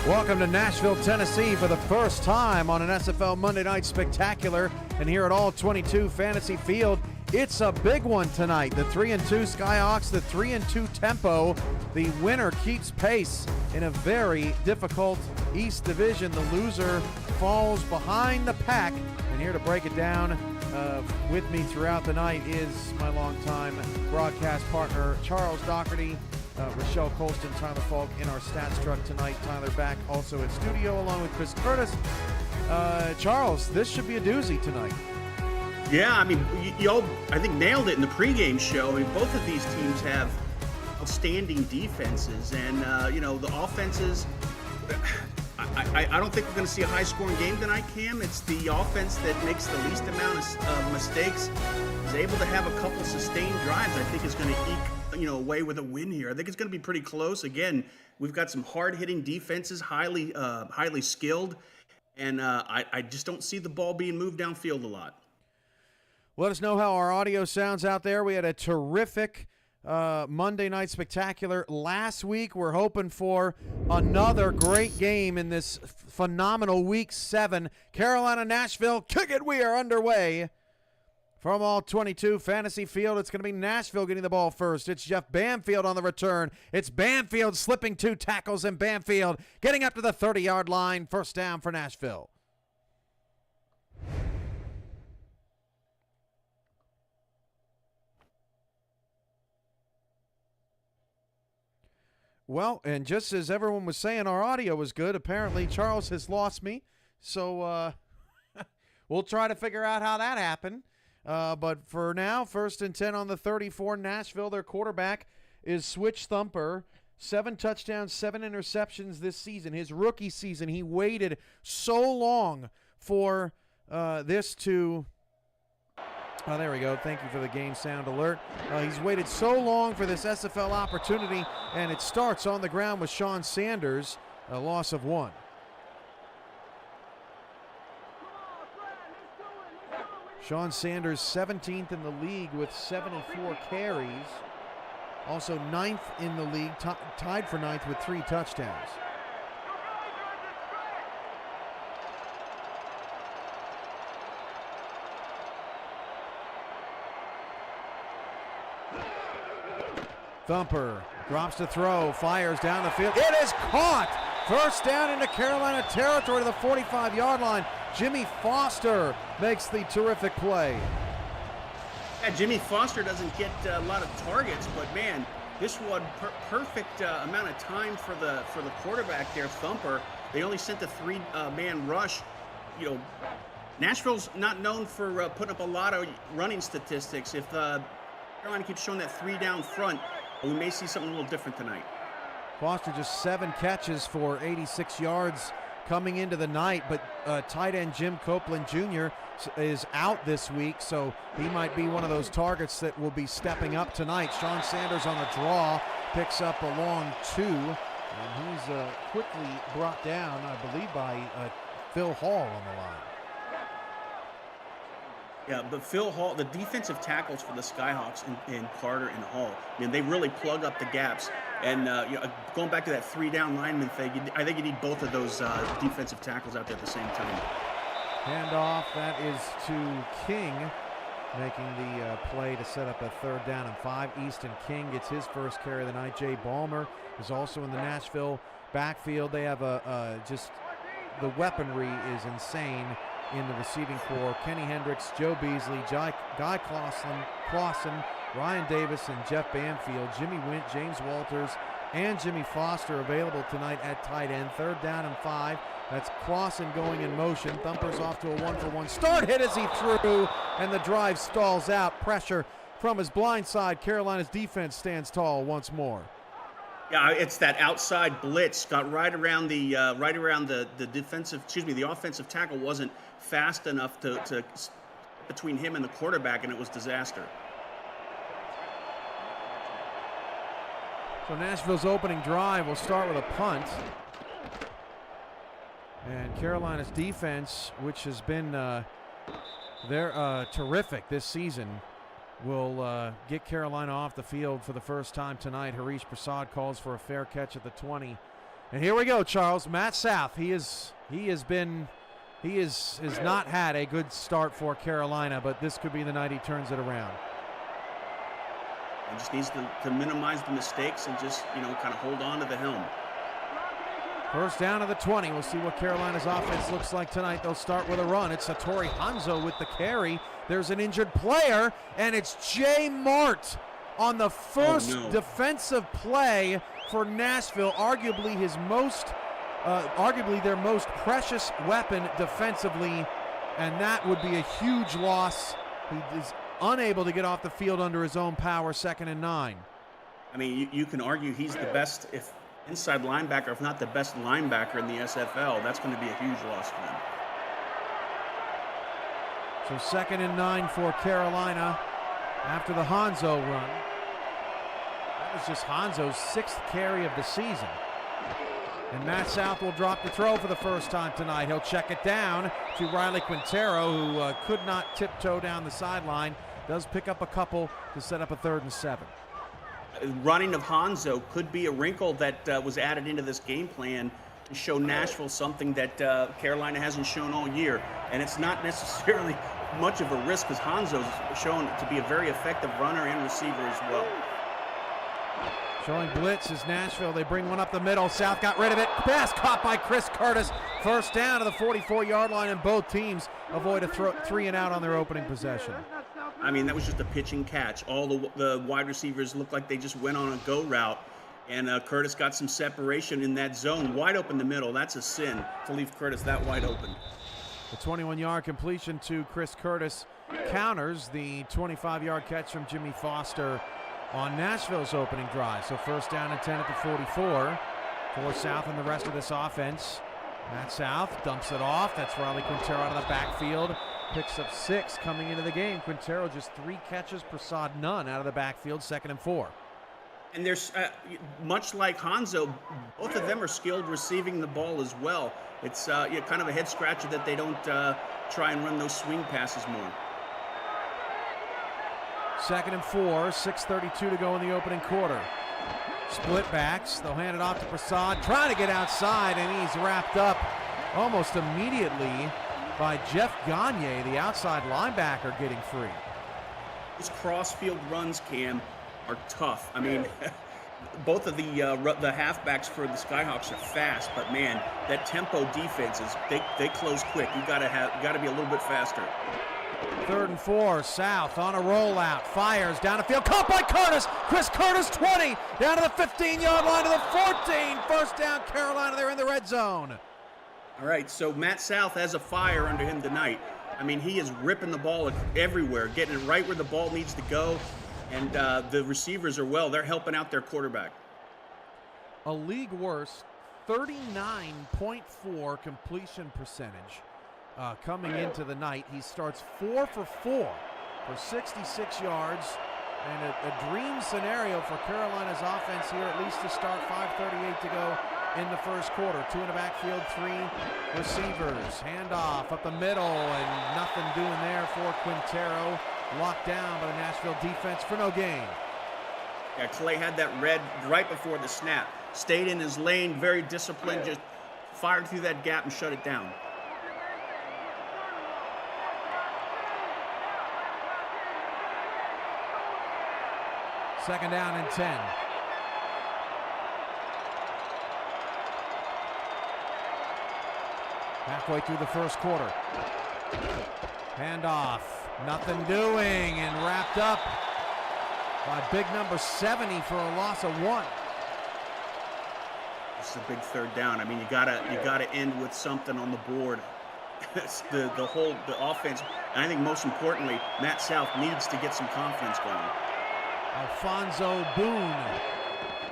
Welcome to Nashville, Tennessee for the first time on an SFL Monday Night Spectacular. And here at All 22 Fantasy Field, it's a big one tonight. The 3-2 Skyhawks, the 3-2 Tempo. The winner keeps pace in a very difficult East Division. The loser falls behind the pack. And here to break it down with me throughout the night is my longtime broadcast partner, Charles Doherty. Rochelle Colston, Tyler Falk in our stats truck tonight. Tyler back also in studio along with Chris Curtis. Charles, this should be a doozy tonight. Yeah, I mean, you all, I think, nailed it in the pregame show. I mean, both of these teams have outstanding defenses, and, the offenses, I don't think we're going to see a high-scoring game tonight, Cam. It's the offense that makes the least amount of mistakes, is able to have a couple sustained drives, I think is going to eke away with a win here. I think it's going to be pretty close. Again, we've got some hard-hitting defenses, highly skilled, and I just don't see the ball being moved downfield a lot. Let us know how our audio sounds out there. We had a terrific Monday Night Spectacular last week. We're hoping for another great game in this phenomenal Week 7. Carolina-Nashville, kick it, we are underway. From All 22 Fantasy Field, it's going to be Nashville getting the ball first. It's Jeff Banfield on the return. It's Banfield slipping 2 tackles, and Banfield getting up to the 30-yard line. First down for Nashville. Well, and just as everyone was saying our audio was good, apparently Charles has lost me. So we'll try to figure out how that happened. But for now, 1st and 10 on the 34. Nashville, their quarterback is Switch Thumper. 7 touchdowns, 7 interceptions this season. His rookie season, he waited so long for this to... Oh, there we go. Thank you for the game sound alert. He's waited so long for this SFL opportunity, and it starts on the ground with Sean Sanders, a loss of 1. Sean Sanders, 17th in the league with 74 carries. Also 9th in the league, tied for 9th with 3 touchdowns. Thumper drops to throw, fires down the field. It is caught! First down into Carolina territory to the 45-yard line. Jimmy Foster makes the terrific play. Yeah, Jimmy Foster doesn't get a lot of targets, but man, this one perfect amount of time for the quarterback there, Thumper. They only sent a 3-man rush. Nashville's not known for putting up a lot of running statistics. If Carolina keeps showing that 3 down front, we may see something a little different tonight. Foster just 7 catches for 86 yards coming into the night, but tight end Jim Copeland Jr. is out this week, so he might be one of those targets that will be stepping up tonight. Sean Sanders on the draw, picks up a long 2, and he's quickly brought down, I believe, by Phil Hall on the line. Yeah, but Phil Hall, the defensive tackles for the Skyhawks and Carter and Hall, they really plug up the gaps. And going back to that 3-down lineman thing, I think you need both of those defensive tackles out there at the same time. Handoff, that is to King, making the play to set up a 3rd down and 5. Easton King gets his first carry of the night. Jay Ballmer is also in the Nashville backfield. They have just the weaponry is insane in the receiving corps. Kenny Hendricks, Joe Beasley, Guy Clausen, Ryan Davis, and Jeff Banfield. Jimmy Wint, James Walters, and Jimmy Foster available tonight at tight end. 3rd down and 5. That's Clausen going in motion. Thumper's off to a 1-for-1 start. Hit as he threw, and the drive stalls out. Pressure from his blind side. Carolina's defense stands tall once more. Yeah, it's that outside blitz. Got right around the the offensive tackle wasn't fast enough to between him and the quarterback, and it was disaster. So Nashville's opening drive will start with a punt. And Carolina's defense, which has been terrific this season, will get Carolina off the field for the first time tonight. Harish Prasad calls for a fair catch at the 20. And here we go, Charles. Matt South. He has not had a good start for Carolina, but this could be the night he turns it around. He just needs to minimize the mistakes and just, kind of hold on to the helm. First down to the 20. We'll see what Carolina's offense looks like tonight. They'll start with a run. It's Satori Hanzo with the carry. There's an injured player, and it's Jay Mart on the first defensive play for Nashville, arguably their most precious weapon defensively, and that would be a huge loss. He is unable to get off the field under his own power, 2nd and 9. I mean, you can argue he's the best, if inside linebacker, if not the best linebacker in the SFL. That's going to be a huge loss for them. So 2nd and 9 for Carolina after the Hanzo run. That was just Hanzo's 6th carry of the season. And Matt South will drop the throw for the first time tonight. He'll check it down to Riley Quintero, who could not tiptoe down the sideline. Does pick up a couple to set up a 3rd and 7. Running of Hanzo could be a wrinkle that was added into this game plan to show Nashville something that Carolina hasn't shown all year. And it's not necessarily much of a risk because Hanzo's shown to be a very effective runner and receiver as well. Showing blitz is Nashville. They bring one up the middle. South got rid of it. Pass caught by Chris Curtis. First down to the 44-yard line, and both teams avoid a 3 and out on their opening possession. I mean, that was just a pitch and catch. All the wide receivers looked like they just went on a go route, and Curtis got some separation in that zone. Wide open the middle. That's a sin to leave Curtis that wide open. The 21-yard completion to Chris Curtis counters the 25-yard catch from Jimmy Foster on Nashville's opening drive. So first down and 10 at the 44 for South and the rest of this offense. Matt South dumps it off. That's Riley Quintero out of the backfield. Picks up 6 coming into the game. Quintero just 3 catches, Prasad none out of the backfield, 2nd and 4. And there's, much like Hanzo, both of them are skilled receiving the ball as well. It's kind of a head scratcher that they don't try and run those swing passes more. 2nd and 4, 6:32 to go in the opening quarter. Split backs, they'll hand it off to Prasad, trying to get outside, and he's wrapped up almost immediately by Jeff Gagne, the outside linebacker, getting free. These cross-field runs, Cam, are tough. I mean, both of the halfbacks for the Skyhawks are fast, but man, that tempo defense is they close quick. You gotta be a little bit faster. 3rd and 4, South on a rollout, fires down the field, caught by Curtis. Chris Curtis, 20, down to the 15-yard line to the 14. First down, Carolina. They're in the red zone. All right, so Matt South has a fire under him tonight. I mean, he is ripping the ball everywhere, getting it right where the ball needs to go, and the receivers are they're helping out their quarterback. A league worst 39.4 completion percentage coming into the night. He starts 4 for 4 for 66 yards, and a dream scenario for Carolina's offense here, at least to start. 5:38 to go in the first quarter. 2 in the backfield, 3 receivers. Handoff up the middle, and nothing doing there for Quintero. Locked down by the Nashville defense for no gain. Yeah, Clay had that red right before the snap. Stayed in his lane, very disciplined, just fired through that gap and shut it down. Second down and 10. Halfway through the first quarter. Handoff. Nothing doing, and wrapped up by big number 70 for a loss of 1. This is a big 3rd down. I mean, you gotta end with something on the board. the offense, and I think most importantly, Matt South needs to get some confidence going. Alfonso Boone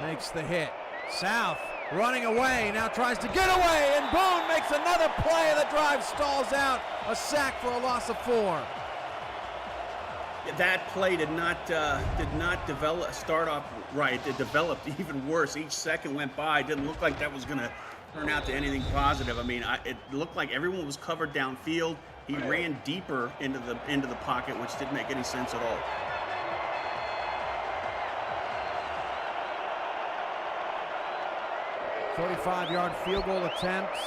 makes the hit. South running away, now tries to get away, and Boone makes another play. The drive stalls out. A sack for a loss of 4. That play did not start off right. It developed even worse. Each second went by. It didn't look like that was going to turn out to anything positive. I mean, it looked like everyone was covered downfield. He ran deeper into the pocket, which didn't make any sense at all. 35-yard field goal attempts.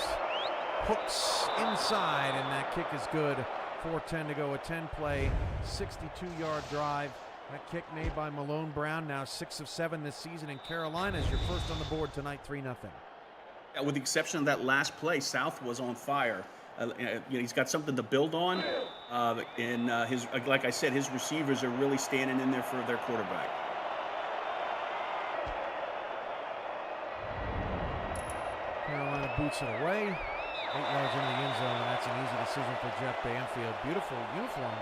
Hooks inside, and that kick is good. 4:10 to go, a 10-play, 62-yard drive. That kick made by Malone Brown, now 6 of 7 this season in Carolina, is your first on the board tonight, 3-0. Yeah, with the exception of that last play, South was on fire. He's got something to build on, and like I said, his receivers are really standing in there for their quarterback. Carolina boots it away. 8 yards into the end zone, and that's an easy decision for Jeff Banfield. Beautiful uniform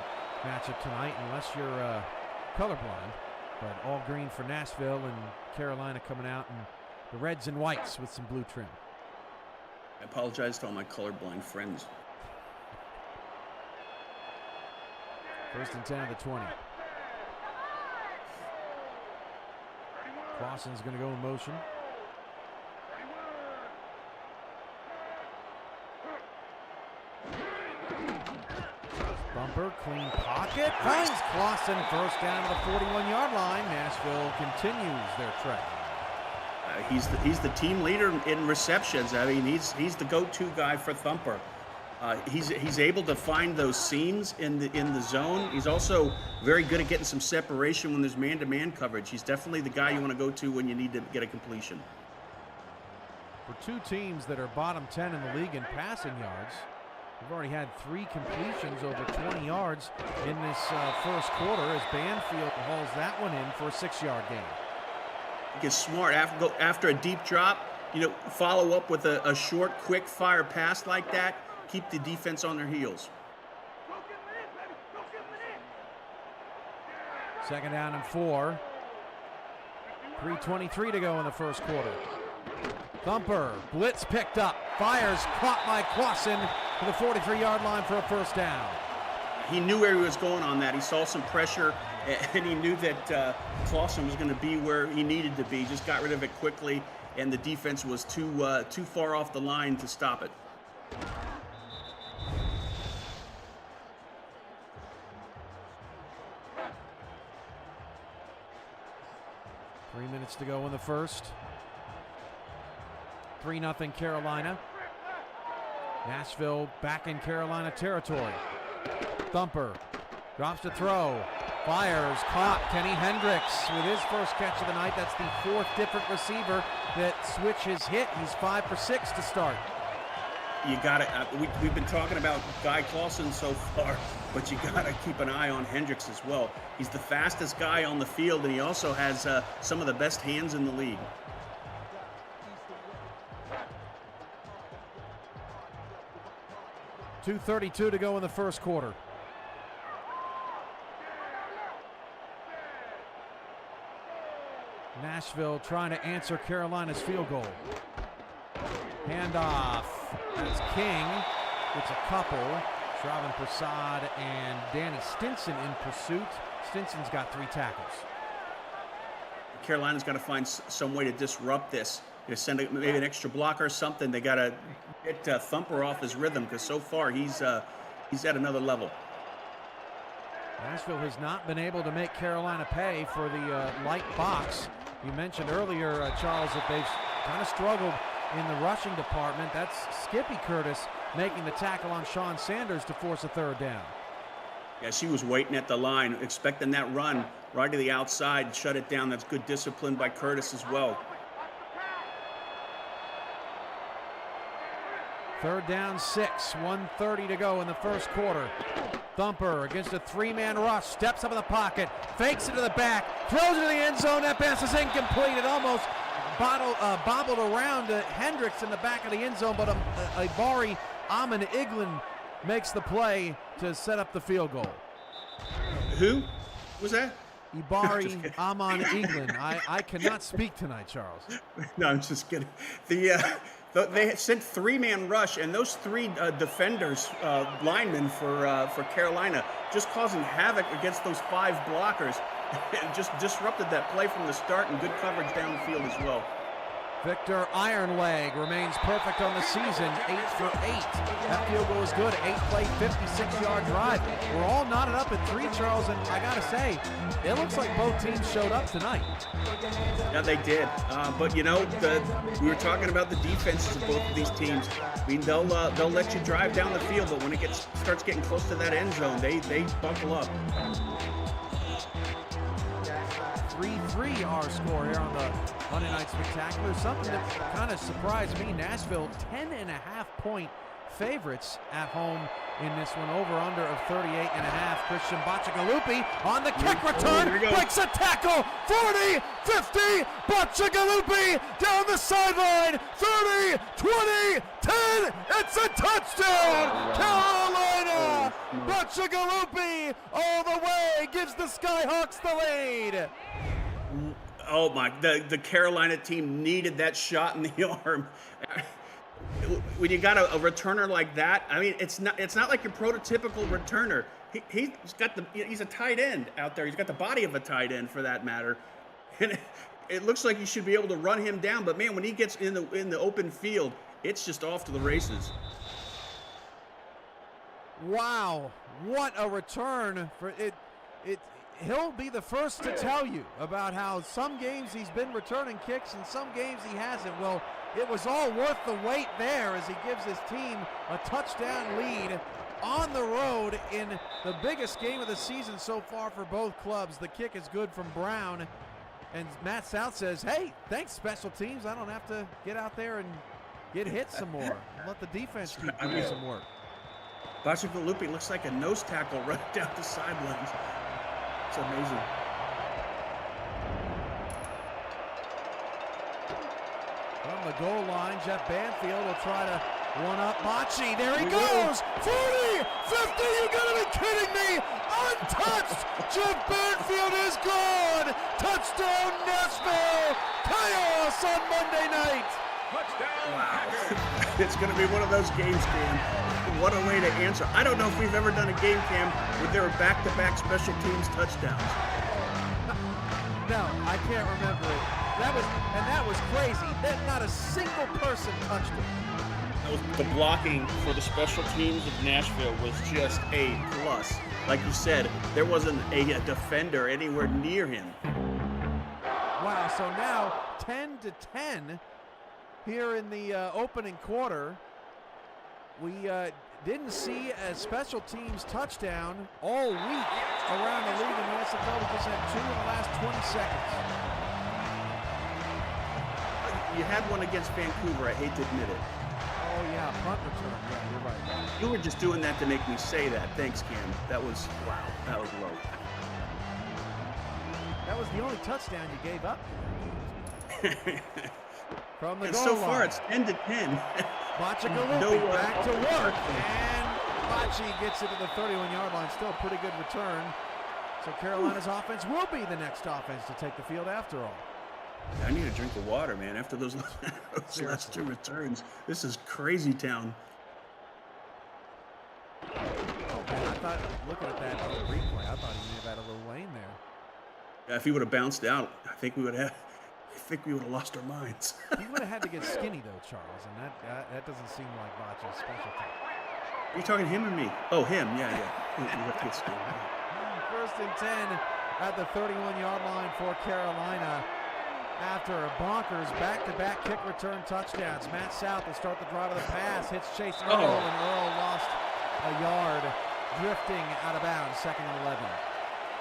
matchup tonight, unless you're colorblind. But all green for Nashville, and Carolina coming out in the reds and whites with some blue trim. I apologize to all my colorblind friends. 1st and 10 at the 20. Clausen's going to go in motion. Bumper, clean pocket, finds Clausen, first down to the 41-yard line. Nashville continues their trek. He's the team leader in receptions. I mean, he's the go-to guy for Thumper. He's able to find those seams in the zone. He's also very good at getting some separation when there's man-to-man coverage. He's definitely the guy you want to go to when you need to get a completion. For two teams that are bottom 10 in the league in passing yards, we've already had 3 completions over 20 yards in this first quarter, as Banfield hauls that one in for a 6-yard gain. Get smart after a deep drop, follow up with a short, quick fire pass like that. Keep the defense on their heels. 2nd down and 4. 3:23 to go in the first quarter. Thumper, blitz picked up, fires, caught by Clausen to the 43-yard line for a first down. He knew where he was going on that. He saw some pressure, and he knew that Clausen was going to be where he needed to be. Just got rid of it quickly, and the defense was too far off the line to stop it. Three minutes to go in the first. 3-0 Carolina. Nashville back in Carolina territory. Thumper drops to throw, fires, caught. Kenny Hendricks with his first catch of the night. That's the 4th different receiver that Switch has hit. He's 5 for 6 to start. You got to. We've been talking about Guy Clausen so far, but you got to keep an eye on Hendricks as well. He's the fastest guy on the field, and he also has some of the best hands in the league. .232 to go in the first quarter. Nashville trying to answer Carolina's field goal. Handoff. That's King. It's a couple. Shravan Prasad and Danny Stinson in pursuit. Stinson's got 3 tackles. Carolina's got to find some way to disrupt this. Send maybe an extra blocker or something. They got to get Thumper off his rhythm, because so far he's at another level. Nashville has not been able to make Carolina pay for the light box. You mentioned earlier, Charles, that they've kind of struggled in the rushing department. That's Skippy Curtis making the tackle on Sean Sanders to force a 3rd down. Yeah, she was waiting at the line, expecting that run right to the outside, shut it down. That's good discipline by Curtis as well. 3rd down 6, 1:30 to go in the first quarter. Thumper against a 3-man rush, steps up in the pocket, fakes it to the back, throws it to the end zone. That pass is incomplete. It almost bobbled around Hendricks in the back of the end zone, but Ibari Aman Iglin makes the play to set up the field goal. Who was that? Ibari Aman Iglin. I cannot speak tonight, Charles. No, I'm just kidding. They sent 3-man rush, and those 3 defenders, linemen for Carolina, just causing havoc against those 5 blockers. It just disrupted that play from the start, and good coverage downfield as well. Victor Ironleg remains perfect on the season, 8 for 8. That field goal is good, 8-play, 56-yard drive. We're all knotted up at 3, Charles, and I gotta say, it looks like both teams showed up tonight. Yeah, they did. But you know, we were talking about the defenses of both of these teams. I mean, they'll let you drive down the field, but when it starts getting close to that end zone, they buckle up. 3-3 our score here on the Monday Night Spectacular. Something that kind of surprised me. Nashville 10.5-point favorites at home in this one. Over under of 38.5. Christian Bacciagalupi on the kick return. Breaks a tackle. 40, 50. Bacciagalupi down the sideline. 30, 20, 10. It's a touchdown. Carolina. Bacciagalupi all the way gives the Skyhawks the lead. Oh my, the Carolina team needed that shot in the arm. When you got a returner like that, I mean, it's not like your prototypical returner. He's a tight end out there. He's got the body of a tight end for that matter. And it looks like you should be able to run him down, but man, when he gets in the open field, it's just off to the races. Wow, what a return for it. He'll be the first to tell you about how some games he's been returning kicks and some games he hasn't. Well, it was all worth the wait there as he gives his team a touchdown lead on the road in the biggest game of the season so far for both clubs. The kick is good from Brown, and Matt South says, hey, thanks special teams. I don't have to get out there and get hit some more. Let the defense keep doing some work. Bacciagalupi looks like a nose tackle right down the sidelines. It's amazing. From the goal line, Jeff Banfield will try to one-up Bocci. There he goes! 40, 50, you gotta be kidding me! Untouched! Jeff Banfield is gone! Touchdown Nashville! Chaos on Monday night! Touchdown! Wow. It's gonna be one of those games, Cam. What a way to answer. I don't know if we've ever done a game, Cam, where there were back-to-back special teams touchdowns. No, I can't remember it. That was crazy. Not a single person touched it. The blocking for the special teams of Nashville was just A+. Like you said, there wasn't a defender anywhere near him. Wow, so now 10-10 here in the opening quarter. We didn't see a special teams touchdown all week around the league in the SFL. We just had 2 in the last 20 seconds. You had one against Vancouver, I hate to admit it. Oh yeah, punt return. Yeah, you're right. You were just doing that to make me say that. Thanks, Cam. That was, wow, that was low. That was the only touchdown you gave up. From the and goal so line. far, it's 10-10. Bacciagalupi back to work, and Bacci gets it to the 31-yard line. Still a pretty good return. So Carolina's offense will be the next offense to take the field after all. I need a drink of water, man, after those last 2 returns. This is crazy town. Oh, man, I thought, looking at that replay, I thought he may have had a little lane there. Yeah, if he would have bounced out, I think we would have lost our minds. He would have had to get skinny, though, Charles, and that doesn't seem like Bacci's specialty. Are you talking him or me? Oh, him, yeah. You have to get skinny. First and 10 at the 31-yard line for Carolina. After a bonkers back-to-back kick return touchdowns. Matt South will start the drive of the pass, hits Chase Earl, and Earl lost a yard, drifting out of bounds, 2nd and 11.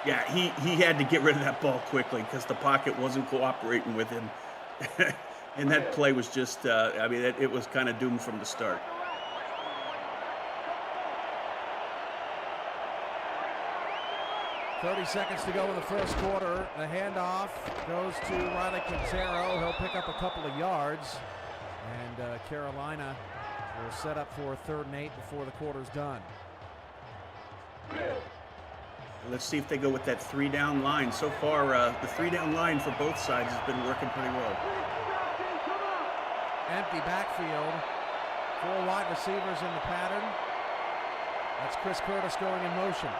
Yeah, he had to get rid of that ball quickly because the pocket wasn't cooperating with him. And that play was just, it was kind of doomed from the start. .30 seconds to go in the first quarter. The handoff goes to Riley Quintero. He'll pick up a couple of yards. And Carolina will set up for 3rd and 8 before the quarter's done. Let's see if they go with that 3-down line. So far, the 3-down line for both sides has been working pretty well. Empty backfield. 4 wide receivers in the pattern. That's Chris Curtis going in motion.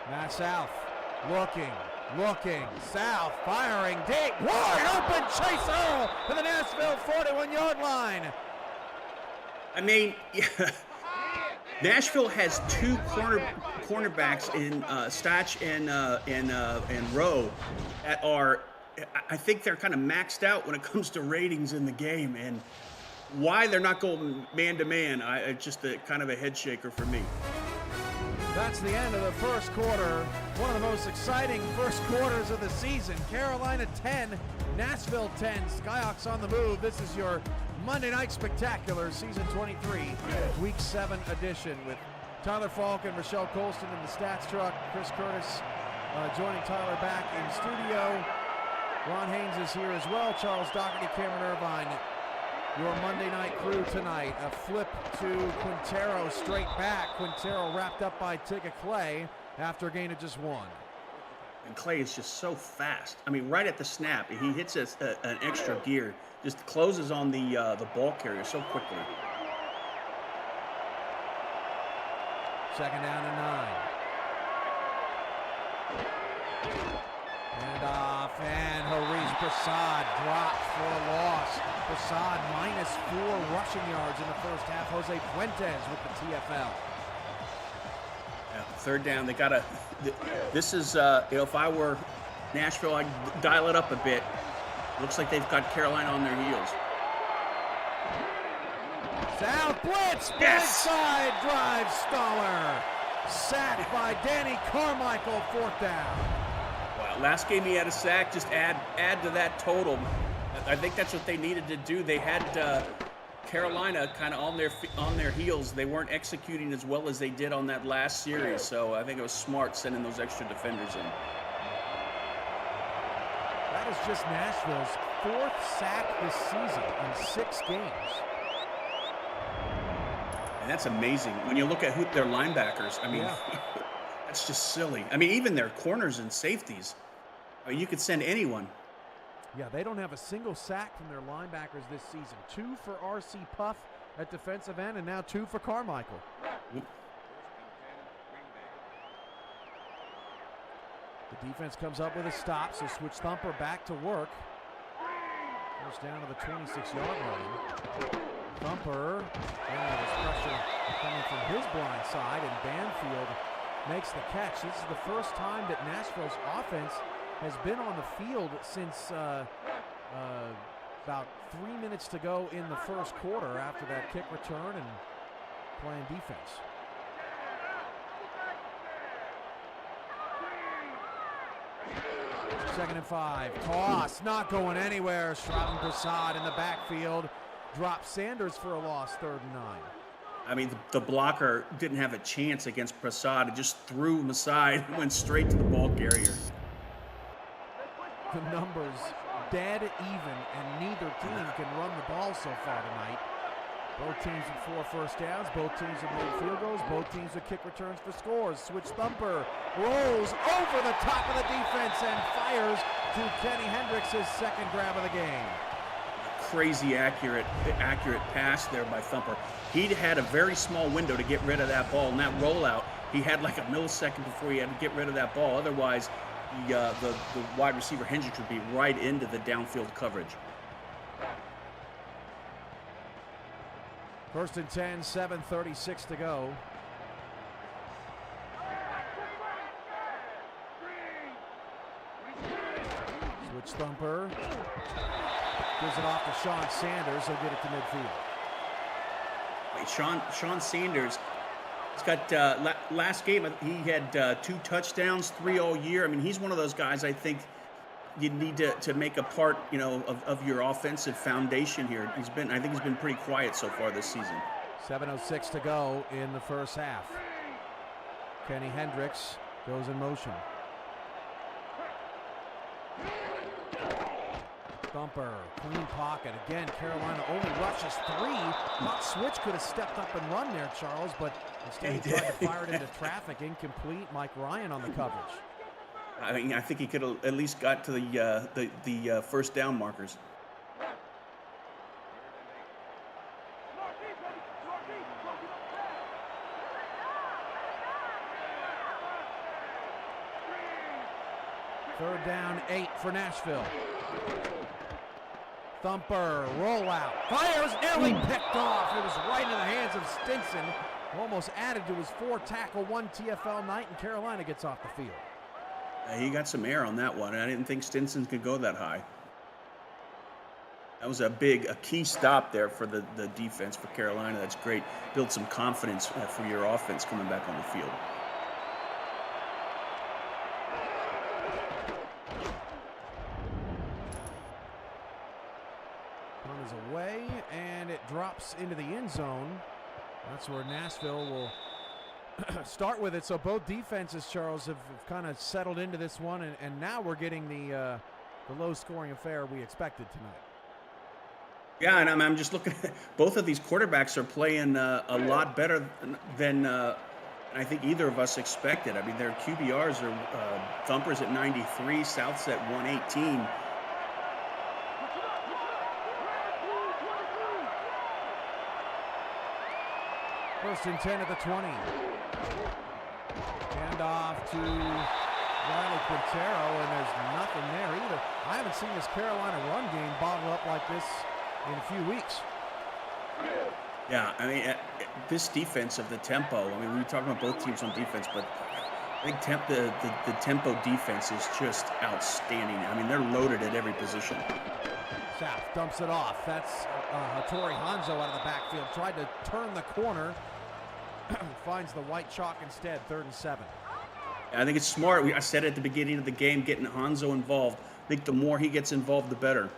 Matt South looking, Looking south, firing deep, wide open, Chase Earl to the Nashville 41-yard line. I mean, Nashville has two cornerbacks in Stach and Rowe that are, I think they're kind of maxed out when it comes to ratings in the game, and why they're not going man-to-man, it's just kind of a head shaker for me. That's the end of the first quarter. One of the most exciting first quarters of the season. Carolina 10, Nashville 10. Skyhawks on the move. This is your Monday Night Spectacular, Season 23, Week 7 edition with Tyler Falk and Rochelle Colston in the stats truck. Chris Curtis joining Tyler back in studio. Ron Haynes is here as well. Charles Doherty, Cameron Irvine. Your Monday night crew tonight. A flip to Quintero straight back. Quintero wrapped up by Tigga Clay after a gain of just 1. And Clay is just so fast. I mean, right at the snap, he hits an extra gear. Just closes on the ball carrier so quickly. Second down and 9. And off, and Hariz Prasad dropped for a loss. Prasad -4 rushing yards in the first half. Jose Fuentes with the TFL. Yeah, third down, they gotta. This is, if I were Nashville, I'd dial it up a bit. Looks like they've got Carolina on their heels. South blitz, yes! side drive, Stoller. Sacked by Danny Carmichael, 4th down. Wow, last game he had a sack. Just add to that total. I think that's what they needed to do. They had Carolina kind of on their heels. They weren't executing as well as they did on that last series. So I think it was smart sending those extra defenders in. That is just Nashville's 4th sack this season in 6 games. And that's amazing. When you look at their linebackers, I mean, yeah. That's just silly. I mean, even their corners and safeties, I mean, you could send anyone. Yeah, they don't have a single sack from their linebackers this season. 2 for R.C. Puff at defensive end, and now 2 for Carmichael. Yep. The defense comes up with a stop, so switch Thumper back to work. Goes down to the 26-yard line. Thumper, and there's pressure coming from his blind side, and Banfield makes the catch. This is the first time that Nashville's offense has been on the field since about 3 minutes to go in the first quarter after that kick return and playing defense. Second and 5. Toss, not going anywhere. Shroud Prasad in the backfield. Drops Sanders for a loss, 3rd and 9. I mean, the blocker didn't have a chance against Prasad. It just threw him aside and went straight to the ball carrier. The numbers dead even, and neither team can run the ball so far tonight. Both teams with 4 first downs. Both teams have made field goals. Both teams with kick returns for scores. Switch Thumper rolls over the top of the defense and fires to Kenny Hendricks, his 2nd grab of the game. Crazy accurate pass there by Thumper. He'd had a very small window to get rid of that ball. And that rollout, he had like a millisecond before he had to get rid of that ball. Otherwise, the wide receiver Hendricks would be right into the downfield coverage. 1st and 10, 7:36 to go. Switch Thumper. Gives it off to Sean Sanders. He'll get it to midfield. Wait, Sean Sanders, he's got last game he had 2 touchdowns, 3 all year. I mean, he's one of those guys I think you need to make a part, of your offensive foundation here. I think he's been pretty quiet so far this season. 7:06 to go in the first half. Kenny Hendricks goes in motion. Thumper, clean pocket. Again, Carolina only rushes 3. Thought Switch could have stepped up and run there, Charles, but instead he tried to fire it into traffic. Incomplete. Mike Ryan on the coverage. I mean, I think he could have at least got to the first down markers. Third down, 8 for Nashville. Thumper, rollout, fires, nearly picked off. It was right into the hands of Stinson. Almost added to his 4-tackle, 1 TFL night, and Carolina gets off the field. He got some air on that one. I didn't think Stinson could go that high. That was a key stop there for the defense for Carolina. That's great. Build some confidence for your offense coming back on the field. Punt is away, and it drops into the end zone. That's where Nashville will start with it. So both defenses, Charles, have kind of settled into this one, and now we're getting the low-scoring affair we expected tonight. Yeah, and I'm just looking at both of these quarterbacks are playing a lot better than I think either of us expected. I mean, their QBRs are Thumper's at 93, South's at 118. First and 10 at the 20. Hand off to Riley Quintero, and there's nothing there either. I haven't seen this Carolina run game bottle up like this in a few weeks. Yeah, I mean, this defense of the tempo, I mean, we were talking about both teams on defense, but I think the tempo defense is just outstanding. I mean, they're loaded at every position. South dumps it off. That's Hattori Hanzo out of the backfield. Tried to turn the corner. Finds the white chalk instead, 3rd and 7. I think it's smart. I said at the beginning of the game, getting Hanzo involved. I think the more he gets involved, the better.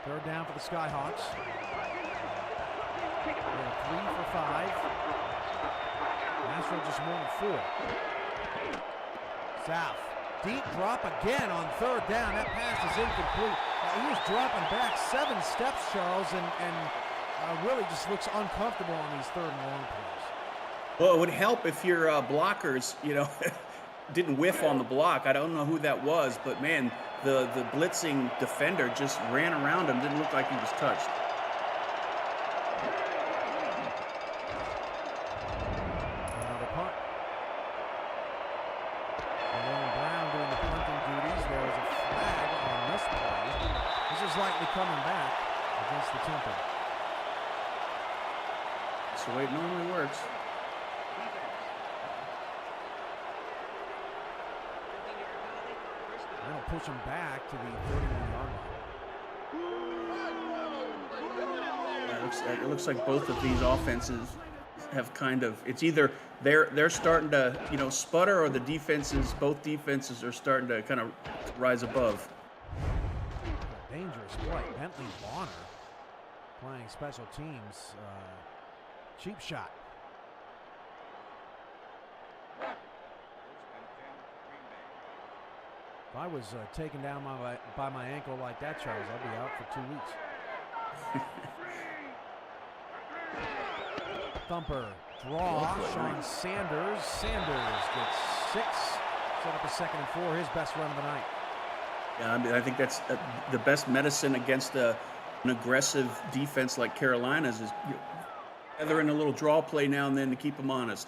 Third down for the Skyhawks. They're 3 for 5. Nashville just 1 for 4. South. Deep drop again on 3rd down. That pass is incomplete. He was dropping back 7 steps, Charles, and really just looks uncomfortable on these 3rd and long plays. Well, it would help if your blockers, didn't whiff on the block. I don't know who that was, but man, the blitzing defender just ran around him. Didn't look like he was touched. Another punt. Malone Brown doing the punting duties. There was a flag on this play. This is likely coming back against the Temple. That's the way it normally works. That'll push him back to the 31-yard line. It looks like both of these offenses have kind of, it's either they're starting to sputter, or both defenses are starting to kind of rise above. Dangerous play. Bentley Bonner playing special teams. Cheap shot. If I was taken down by my ankle like that, Charles, I'd be out for 2 weeks. Thumper, draw, Sean Sanders. Sanders gets 6. Set up a 2nd and 4, his best run of the night. Yeah, I mean, I think that's the best medicine against an aggressive defense like Carolina's is gathering a little draw play now and then to keep them honest.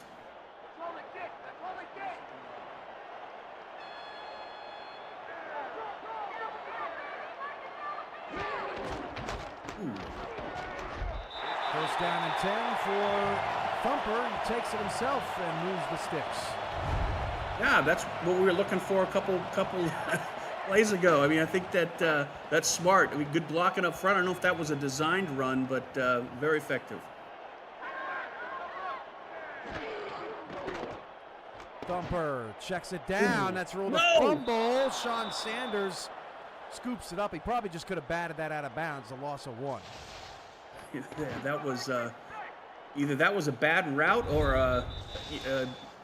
First down and 10 for Thumper. He takes it himself and moves the sticks. Yeah, that's what we were looking for a couple plays ago. I mean, I think that that's smart. I mean, good blocking up front. I don't know if that was a designed run, but very effective. Thumper checks it down. That's ruled a fumble. Sean Sanders scoops it up. He probably just could have batted that out of bounds. A loss of 1. Yeah, that was either that was a bad route or a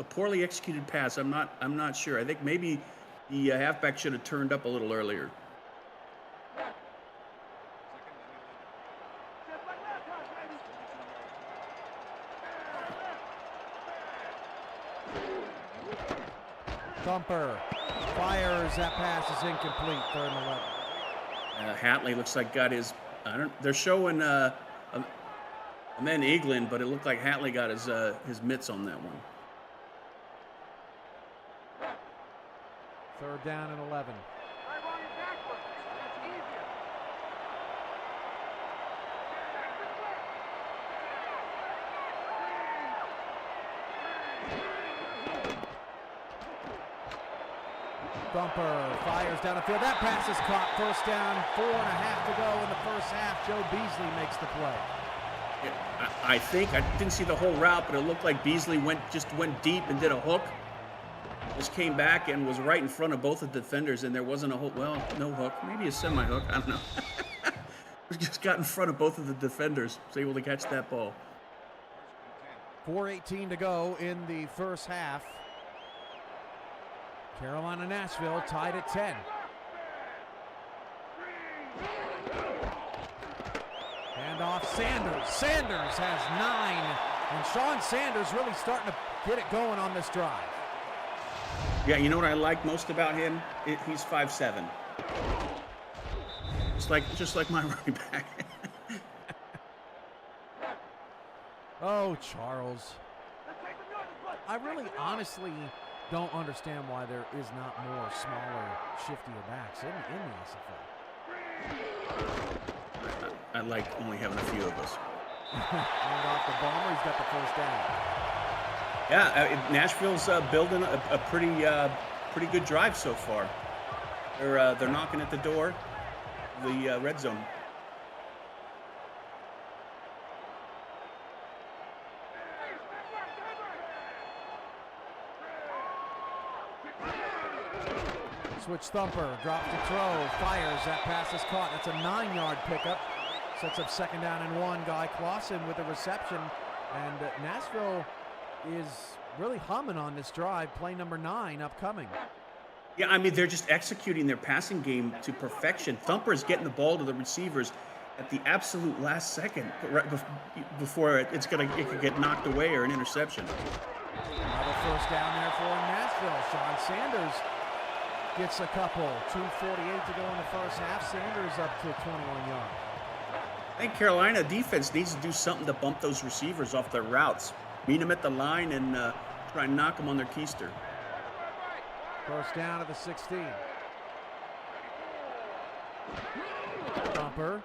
poorly executed pass. I'm not sure. I think maybe the halfback should have turned up a little earlier. Thumper fires. That pass is incomplete. 3rd and 11. Hatley looks like got his. They're showing a And then Eaglin, but it looked like Hatley got his mitts on that one. 3rd down and 11. Thumper fires down the field. That pass is caught. 1st down, 4.5 to go in the first half. Joe Beasley makes the play. Yeah, I think, I didn't see the whole route, but it looked like Beasley just went deep and did a hook. Just came back and was right in front of both the defenders, and there wasn't a hook. Well, no hook. Maybe a semi-hook. I don't know. Just got in front of both of the defenders. Was able to catch that ball. 4:18 to go in the first half. Carolina, Nashville tied at 10. Handoff, Sanders. Sanders has 9. And Sean Sanders really starting to get it going on this drive. Yeah, you know what I like most about him? He's 5'7". Just like my running back. Oh, Charles. I really honestly don't understand why there is not more smaller, shiftier backs in the SFL. I like only having a few of us. And off the bomber, he's got the 1st down. Yeah, Nashville's building a pretty good drive so far. They're knocking at the door, the red zone. Switch Thumper, drops to throw, fires, that pass is caught. That's a 9-yard pickup. Sets up 2nd down and 1. Guy Clausen with the reception. And Nashville is really humming on this drive. Play number 9 upcoming. Yeah, I mean, they're just executing their passing game to perfection. Thumper's getting the ball to the receivers at the absolute last second, right before it could get knocked away or an interception. Another 1st down there for Nashville. Sean Sanders gets a couple. 2:48 to go in the first half. Sanders up to 21 yards. I think Carolina defense needs to do something to bump those receivers off their routes. Meet them at the line and try and knock them on their keister. 1st down at the 16. Thumper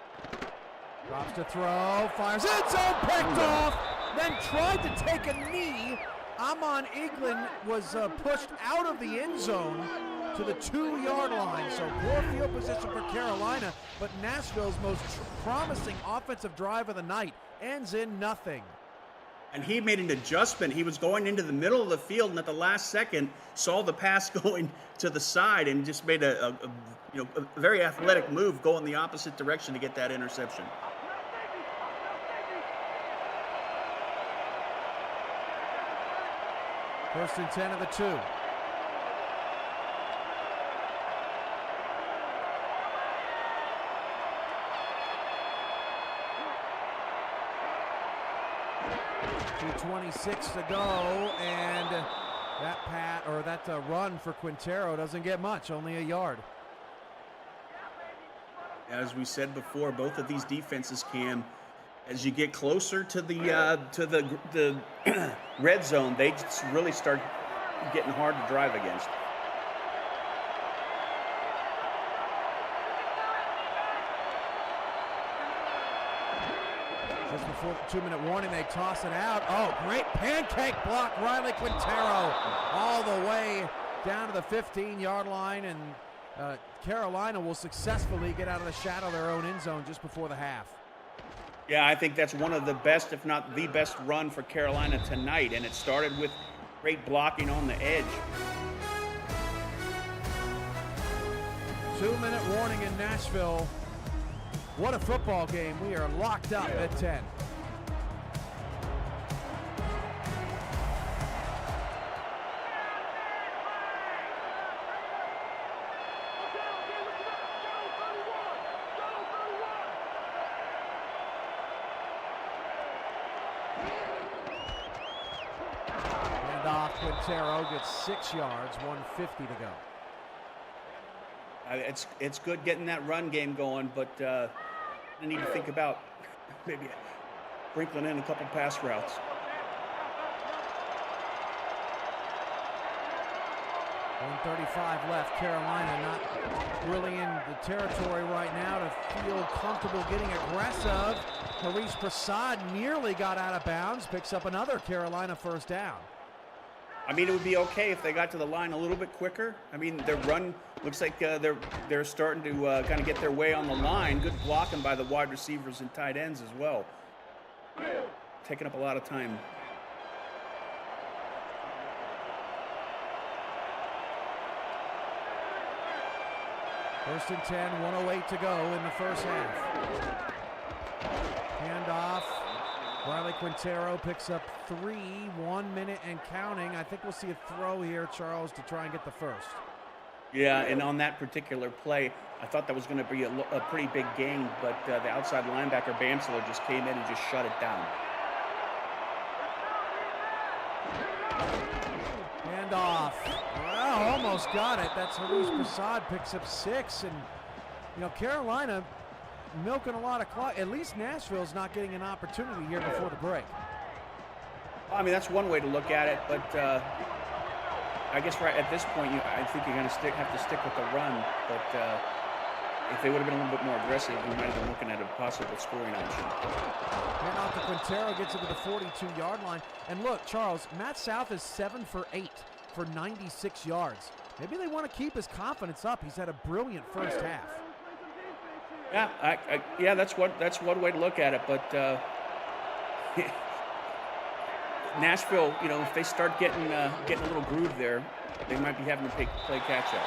drops to throw, fires, end zone, picked off, then tried to take a knee. Amon Eaglin was pushed out of the end zone to the 2-yard line. So poor field position for Carolina, but Nashville's most promising offensive drive of the night ends in nothing. And he made an adjustment. He was going into the middle of the field, and at the last second, saw the pass going to the side, and just made a very athletic move, go in the opposite direction to get that interception. First and 10 of the 2. .26 to go, and that run for Quintero doesn't get much, only a yard. As we said before, both of these defenses, Cam, as you get closer to the red zone, they just really start getting hard to drive against. Just before the 2-minute warning, they toss it out. Oh, great pancake block, Riley Quintero, all the way down to the 15-yard line, and Carolina will successfully get out of the shadow of their own end zone just before the half. Yeah, I think that's one of the best, if not the best run for Carolina tonight, and it started with great blocking on the edge. 2-minute warning in Nashville. What a football game. We are locked up at 10. And off, Quintero gets 6 yards, 150 to go. It's good getting that run game going, but you need to think about maybe sprinkling in a couple pass routes. .135 left. Carolina not really in the territory right now to feel comfortable getting aggressive. Haris Prasad nearly got out of bounds. Picks up another Carolina first down. I mean, it would be okay if they got to the line a little bit quicker. I mean, their run looks like they're starting to kind of get their way on the line. Good blocking by the wide receivers and tight ends as well. Taking up a lot of time. First and 10, 1:08 to go in the first half. Handoff. Riley Quintero picks up 3, 1 minute and counting. I think we'll see a throw here, Charles, to try and get the first. Yeah, and on that particular play, I thought that was going to be a pretty big gain, but the outside linebacker, Bamsler, just came in and just shut it down. Handoff. Well, almost got it. That's Haris Prasad, picks up 6. And, you know, Carolina milking a lot of clock. At least Nashville's not getting an opportunity here before the break. I mean, that's one way to look at it, but I guess right at this point, I think you're going to have to stick with the run. But if they would have been a little bit more aggressive, we might have been looking at a possible scoring option. And off to Quintero, gets it to the 42-yard line. And look, Charles, Matt South is 7 for 8 for 96 yards. Maybe they want to keep his confidence up. He's had a brilliant first half. Yeah, yeah, that's one way to look at it. But Nashville, you know, if they start getting a little groove there, they might be having to play catch up.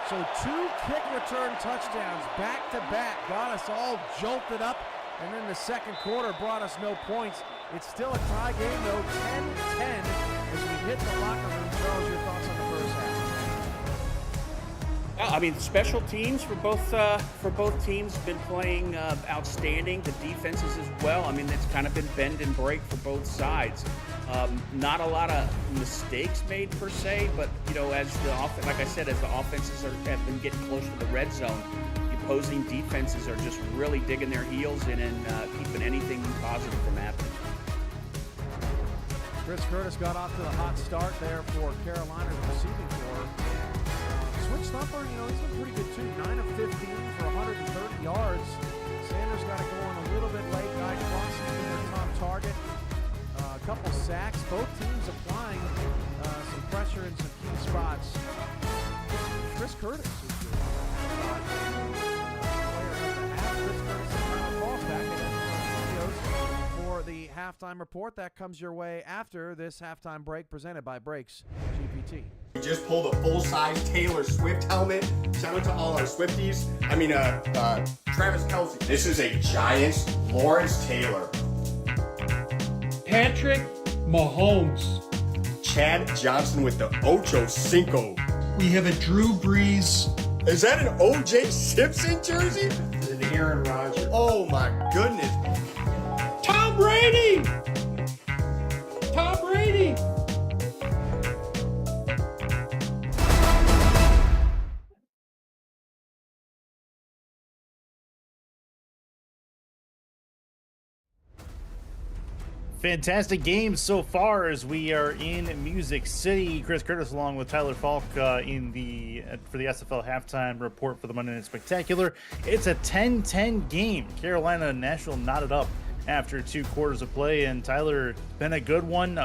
So 2 kick return touchdowns back to back got us all jolted up, and then the second quarter brought us no points. It's still a tie game though, 10-10 as we hit the locker room. Charles, your thoughts on the first half? I mean, special teams for both teams have been playing outstanding. The defenses as well. I mean, it's kind of been bend and break for both sides. Not a lot of mistakes made per se, but you know, as like I said, as the offenses have been getting closer to the red zone, the opposing defenses are just really digging their heels in and keeping anything positive from happening. Chris Curtis got off to a hot start there for Carolina's receiving corps. Switch Thumper, you know, he's been pretty good too. 9 of 15 for 130 yards. Sanders got it going a little bit late. Guy Cross has been their top target. A couple sacks. Both teams applying some pressure in some key spots. Chris Curtis is the player of the half. Chris Curtis and Ronald Falk back in studios for the halftime report. That comes your way after this halftime break presented by Brakes GPT. We just pulled a full-size Taylor Swift helmet. Shout out to all our Swifties. I mean, Travis Kelce. This is a Giants Lawrence Taylor. Patrick Mahomes. Chad Johnson with the Ocho Cinco. We have a Drew Brees. Is that an O.J. Simpson jersey? An Aaron Rodgers. Oh my goodness. Tom Brady. Tom Brady. Fantastic games so far as we are in Music City. Chris Curtis along with Tyler Falk for the SFL halftime report for the Monday Night Spectacular. It's a 10-10 game. Carolina and Nashville knotted up after 2 quarters of play, and Tyler, been a good one.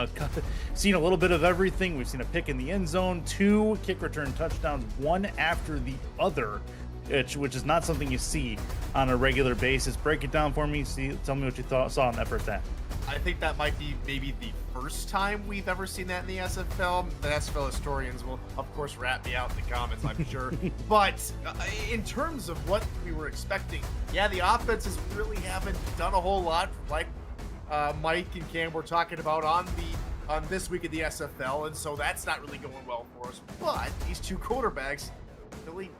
Seen a little bit of everything. We've seen a pick in the end zone, 2 kick return touchdowns, one after the other, which is not something you see on a regular basis. Break it down for me. Tell me what you saw in that first half. I think that might be maybe the first time we've ever seen that in the SFL. The SFL historians will, of course, rat me out in the comments, I'm sure. But in terms of what we were expecting, yeah, the offenses really haven't done a whole lot, like Mike and Cam were talking about on this week of the SFL, and so that's not really going well for us. But these 2 quarterbacks really.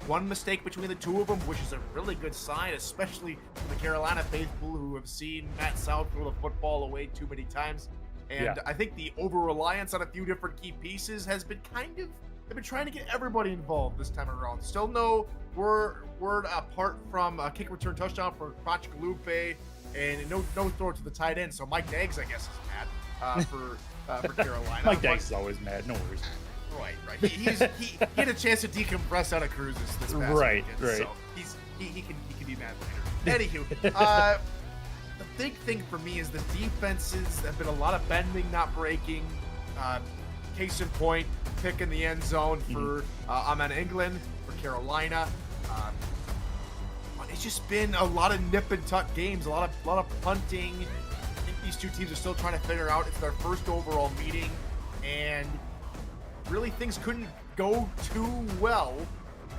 One mistake between the 2 of them, which is a really good sign, especially for the Carolina faithful who have seen Matt South throw the football away too many times. And yeah. I think the over-reliance on a few different key pieces has been they've been trying to get everybody involved this time around. Still no word apart from a kick return touchdown for Pachkalupe, and no throw to the tight end. So Mike Daggs, I guess, is mad for Carolina. Mike Daggs is always mad. No worries. Right. He had a chance to decompress out of cruises this past Right. So he can be mad later. Anywho, the big thing for me is the defenses have been a lot of bending, not breaking. Case in point, pick in the end zone for Amman England for Carolina. It's just been a lot of nip and tuck games, a lot of punting. I think these two teams are still trying to figure out. It's their first overall meeting, and really things couldn't go too well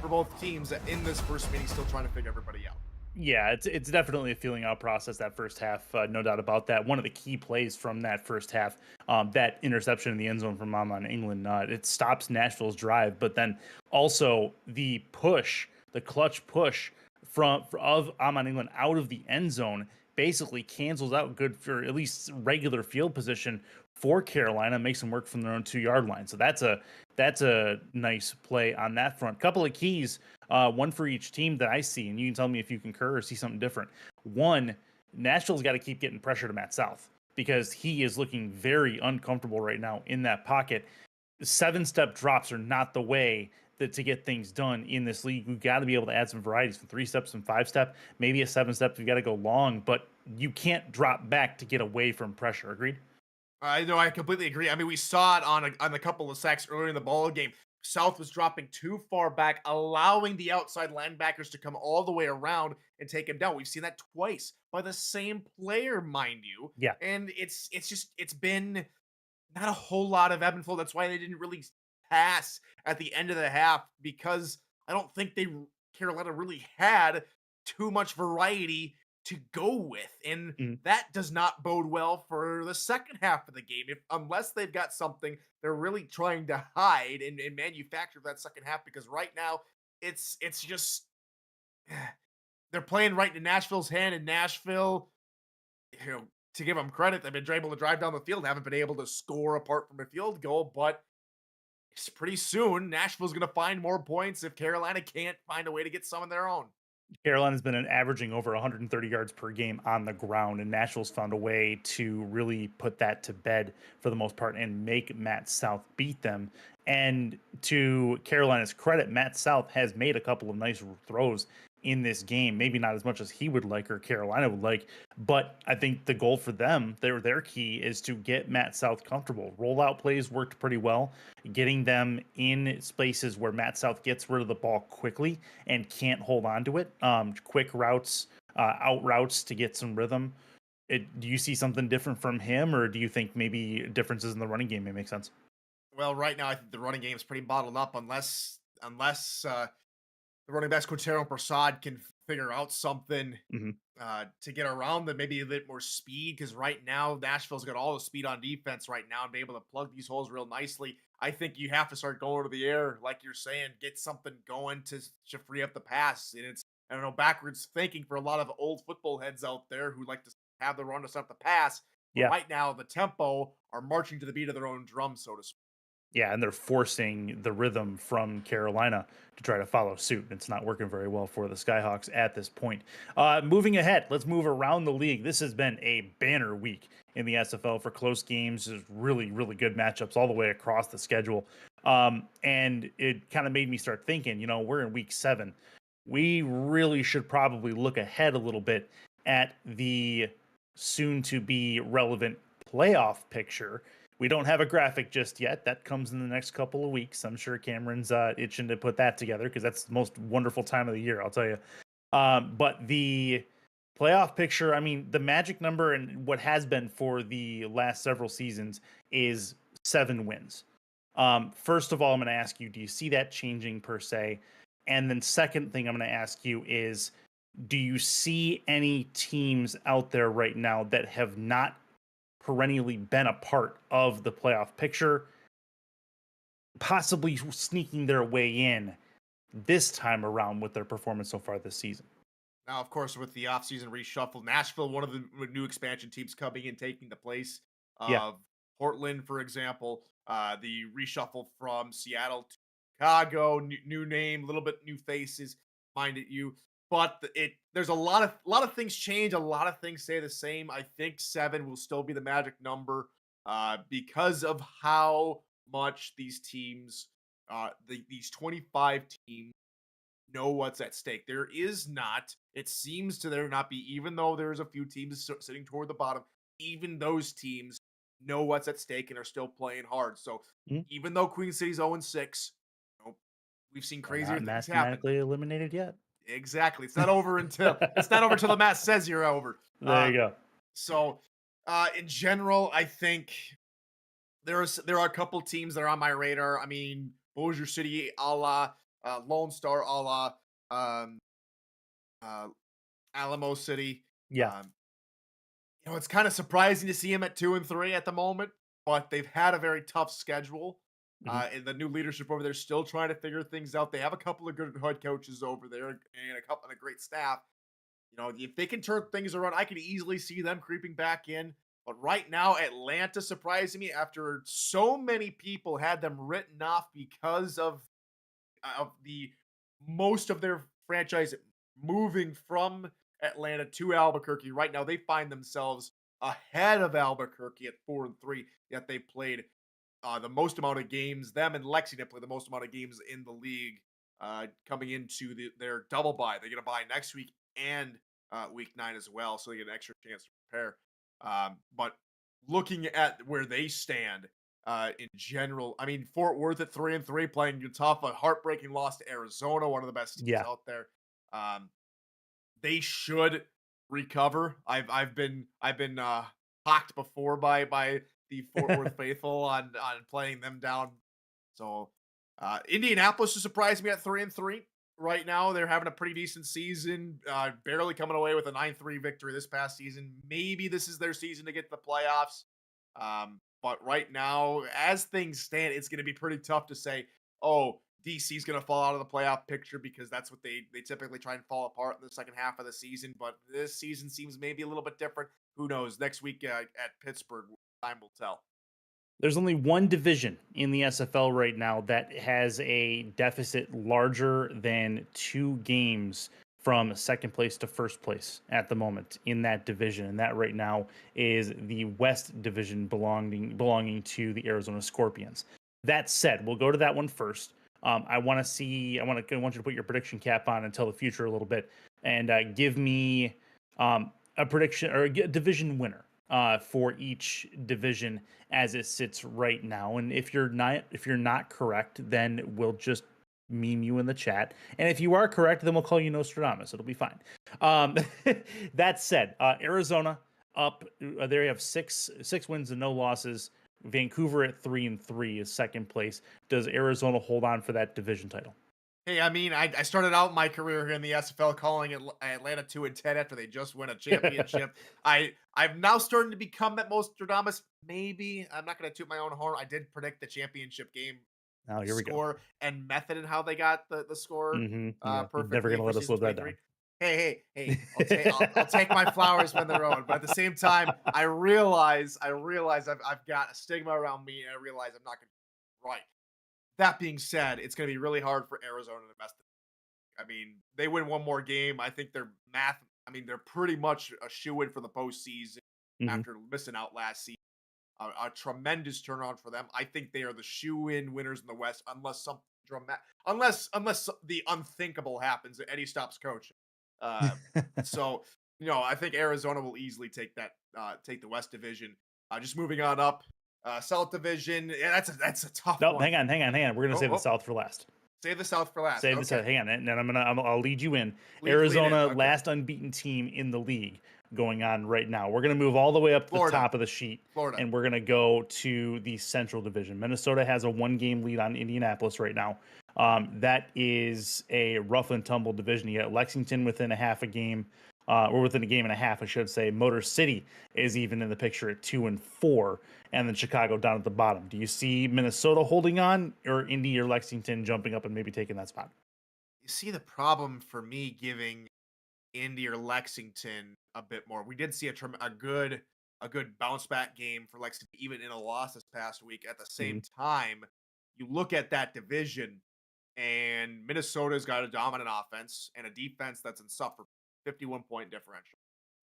for both teams in this first meeting, still trying to figure everybody out. Yeah, it's definitely a feeling out process that first half, no doubt about that. One of the key plays from that first half, that interception in the end zone from Amman England, it stops Nashville's drive, but then also the clutch push of Amman England out of the end zone basically cancels out good for at least regular field position for Carolina, makes them work from their own 2-yard line. So that's a nice play on that front. Couple of keys, one for each team that I see, and you can tell me if you concur or see something different. One, Nashville's got to keep getting pressure to Matt South because he is looking very uncomfortable right now in that pocket. 7-step drops are not the way to get things done in this league. We've got to be able to add some varieties from 3-steps and 5-step, maybe a 7-step. You've got to go long, but you can't drop back to get away from pressure. Agreed? I know, I completely agree. I mean, we saw it on a couple of sacks earlier in the ball game. South was dropping too far back, allowing the outside linebackers to come all the way around and take him down. We've seen that twice by the same player, mind you. Yeah. And it's been not a whole lot of ebb and flow. That's why they didn't really pass at the end of the half, because I don't think Carolina really had too much variety to go with, and that does not bode well for the second half of the game. Unless they've got something they're really trying to hide and manufacture that second half, because right now it's just they're playing right into Nashville's hand, and Nashville, to give them credit, they've been able to drive down the field, haven't been able to score apart from a field goal, but it's pretty soon Nashville's going to find more points if Carolina can't find a way to get some of their own. Carolina's been averaging over 130 yards per game on the ground, and Nashville's found a way to really put that to bed for the most part and make Matt South beat them. And to Carolina's credit, Matt South has made a couple of nice throws in this game, maybe not as much as he would like or Carolina would like, but I think the goal for them, their key is to get Matt South comfortable. Rollout plays worked pretty well, getting them in spaces where Matt South gets rid of the ball quickly and can't hold on to it. Quick routes, out routes to get some rhythm. Do you see something different from him, or do you think maybe differences in the running game may make sense? Well, right now I think the running game is pretty bottled up unless the running backs Quintero and Prasad can figure out something to get around them, maybe a bit more speed, because right now Nashville's got all the speed on defense right now and be able to plug these holes real nicely. I think you have to start going to the air, like you're saying, get something going to free up the pass. And it's, I don't know, backwards thinking for a lot of old football heads out there who like to have the run to stop the pass. Yeah. But right now, the tempo are marching to the beat of their own drum, so to speak. Yeah, and they're forcing the rhythm from Carolina to try to follow suit. It's not working very well for the Skyhawks at this point. Moving ahead, let's move around the league. This has been a banner week in the SFL for close games. There's really, really good matchups all the way across the schedule. And it kind of made me start thinking, we're in week 7. We really should probably look ahead a little bit at the soon-to-be relevant playoff picture. We don't have a graphic just yet. That comes in the next couple of weeks. I'm sure Cameron's itching to put that together because that's the most wonderful time of the year, I'll tell you. But the playoff picture, I mean, the magic number and what has been for the last several seasons is 7 wins. First of all, I'm going to ask you, do you see that changing per se? And then second thing I'm going to ask you is, do you see any teams out there right now that have not perennially been a part of the playoff picture, possibly sneaking their way in this time around with their performance so far this season? Now, of course, with the offseason reshuffle, Nashville, one of the new expansion teams coming in, taking the place of Portland, for example. The reshuffle from Seattle to Chicago, new name, a little bit new faces. Mind it, you. but there's a lot of things change, a lot of things stay the same. I think 7 will still be the magic number because of how much these teams, these 25 teams, know what's at stake. There is not, it seems to there not be, even though there's a few teams sitting toward the bottom, even those teams know what's at stake and are still playing hard. So Mhm. even though Queen City's 0-6, you know, we've seen They're crazier not things happen. mathematically eliminated yet. Exactly. It's not over until the math says you're over. There you go. So in general, I think there are a couple teams that are on my radar. I mean, Bossier City, a la Lone Star, a la um, uh, Alamo City. Yeah. It's kind of surprising to see him at 2-3 at the moment, but they've had a very tough schedule. Mhm. And the new leadership over there still trying to figure things out. They have a couple of good head coaches over there and a great staff. If they can turn things around, I could easily see them creeping back in. But right now, Atlanta surprising me after so many people had them written off because of the most of their franchise moving from Atlanta to Albuquerque. Right now, they find themselves ahead of Albuquerque at 4-3. Yet they played the most amount of games. Them and Lexington play the most amount of games in the league coming into their double bye. They're going to bye next week and week 9 as well, so they get an extra chance to prepare. But looking at where they stand in general, I mean, Fort Worth at 3-3 playing Utah, a heartbreaking loss to Arizona, one of the best teams Yeah. out there. They should recover. I've been hawked before by the Fort Worth faithful on playing them down. So Indianapolis has surprised me at 3-3. Right now, they're having a pretty decent season, barely coming away with a 9-3 victory this past season. Maybe this is their season to get to the playoffs. But right now, as things stand, it's going to be pretty tough to say, oh, DC's going to fall out of the playoff picture because that's what they typically try and fall apart in the second half of the season. But this season seems maybe a little bit different. Who knows? Next week at Pittsburgh, time will tell. There's only one division in the SFL right now that has a deficit larger than 2 games from second place to first place at the moment in that division, and that right now is the West Division belonging to the Arizona Scorpions. That said, we'll go to that one first. I want you to put your prediction cap on and tell the future a little bit, and give me a prediction or a division winner for each division as it sits right now. And if you're not correct, then we'll just meme you in the chat. And if you are correct, then we'll call you Nostradamus. It'll be fine. That said, Arizona up. There you have six wins and no losses. Vancouver at 3-3 is second place. Does Arizona hold on for that division title? Hey, I mean, I started out my career here in the SFL calling it Atlanta 2-10 after they just win a championship. I've now starting to become that Nostradamus. Maybe I'm not going to toot my own horn. I did predict the championship game Oh, here we go. score and method and how they got the score Yeah, perfectly. never gonna for let us season live that 23. down. Hey! I'll take my flowers when they're owed, but at the same time, I realize I've got a stigma around me, and I realize I'm not going to be right. That being said, it's going to be really hard for Arizona to mess. I mean, they win one more game. I think they're pretty much a shoe-in for the postseason after missing out last season. A tremendous turnaround for them. I think they are the shoe-in winners in the West, unless something dramatic, unless the unthinkable happens and Eddie stops coaching. So I think Arizona will easily take the West Division. Just moving on up, South Division. Yeah, that's a tough No, one. hang on. We're gonna save the South for last. Save the South for last. Save the South. Hang on, and then I'll lead you in. Lead Arizona, in, okay. last unbeaten team in the league going on right now. We're gonna move all the way up to Florida. the top of the sheet, Florida. and we're gonna go to the Central Division. Minnesota has a 1-game lead on Indianapolis right now. That is a rough and tumble division. You got Lexington within a game, or within a game and a half, I should say. Motor City is even in the picture at 2-4, and then Chicago down at the bottom. Do you see Minnesota holding on, or Indy or Lexington jumping up and maybe taking that spot? You see the problem for me giving Indy or Lexington a bit more. We did see a good bounce back game for Lexington, even in a loss this past week. At the same time, you look at that division, and Minnesota's got a dominant offense and a defense that's insufferable, 51-point differential.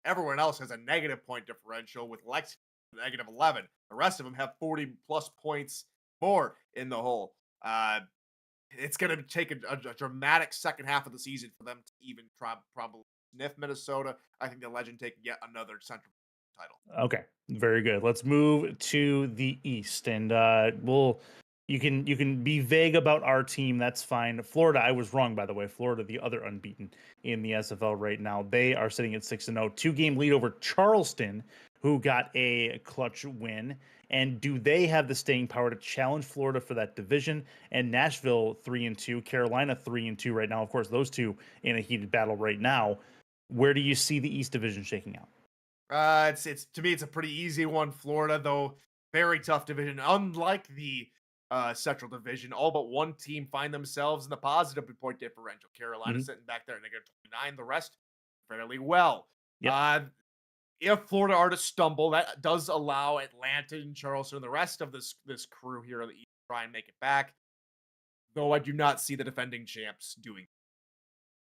Everyone else has a negative point differential with Lex negative 11. The rest of them have 40 plus points more in the hole. It's going to take a dramatic second half of the season for them to even try probably sniff Minnesota. I think the Legend take yet another Central title. Okay, very good. Let's move to the East, and you can be vague about our team. That's fine. Florida, I was wrong, by the way. Florida, the other unbeaten in the SFL right now. They are sitting at 6-0, 2-game lead over Charleston, who got a clutch win. And do they have the staying power to challenge Florida for that division? And Nashville 3-2, Carolina 3-2 right now. Of course, those two in a heated battle right now. Where do you see the East Division shaking out? It's to me, it's a pretty easy one. Florida, though, very tough division. Unlike the Central Division, all but one team find themselves in the positive point differential. Carolina sitting back there at -29. The rest fairly well. Yep. If Florida are to stumble, that does allow Atlanta and Charleston and the rest of this crew here on the East to try and make it back. Though I do not see the defending champs doing.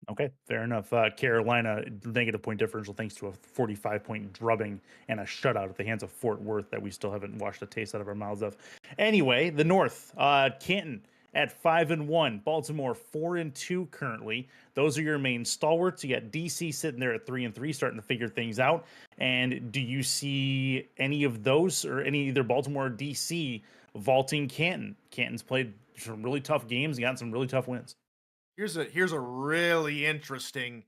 Okay, fair enough. Carolina, negative point differential thanks to a 45-point drubbing and a shutout at the hands of Fort Worth that we still haven't washed the taste out of our mouths of. Anyway, the North, Canton at 5-1, Baltimore 4-2 currently. Those are your main stalwarts. You got DC sitting there at 3-3, starting to figure things out. And do you see any of those, or any either Baltimore or DC vaulting Canton? Canton's played some really tough games and gotten some really tough wins. Here's a really interesting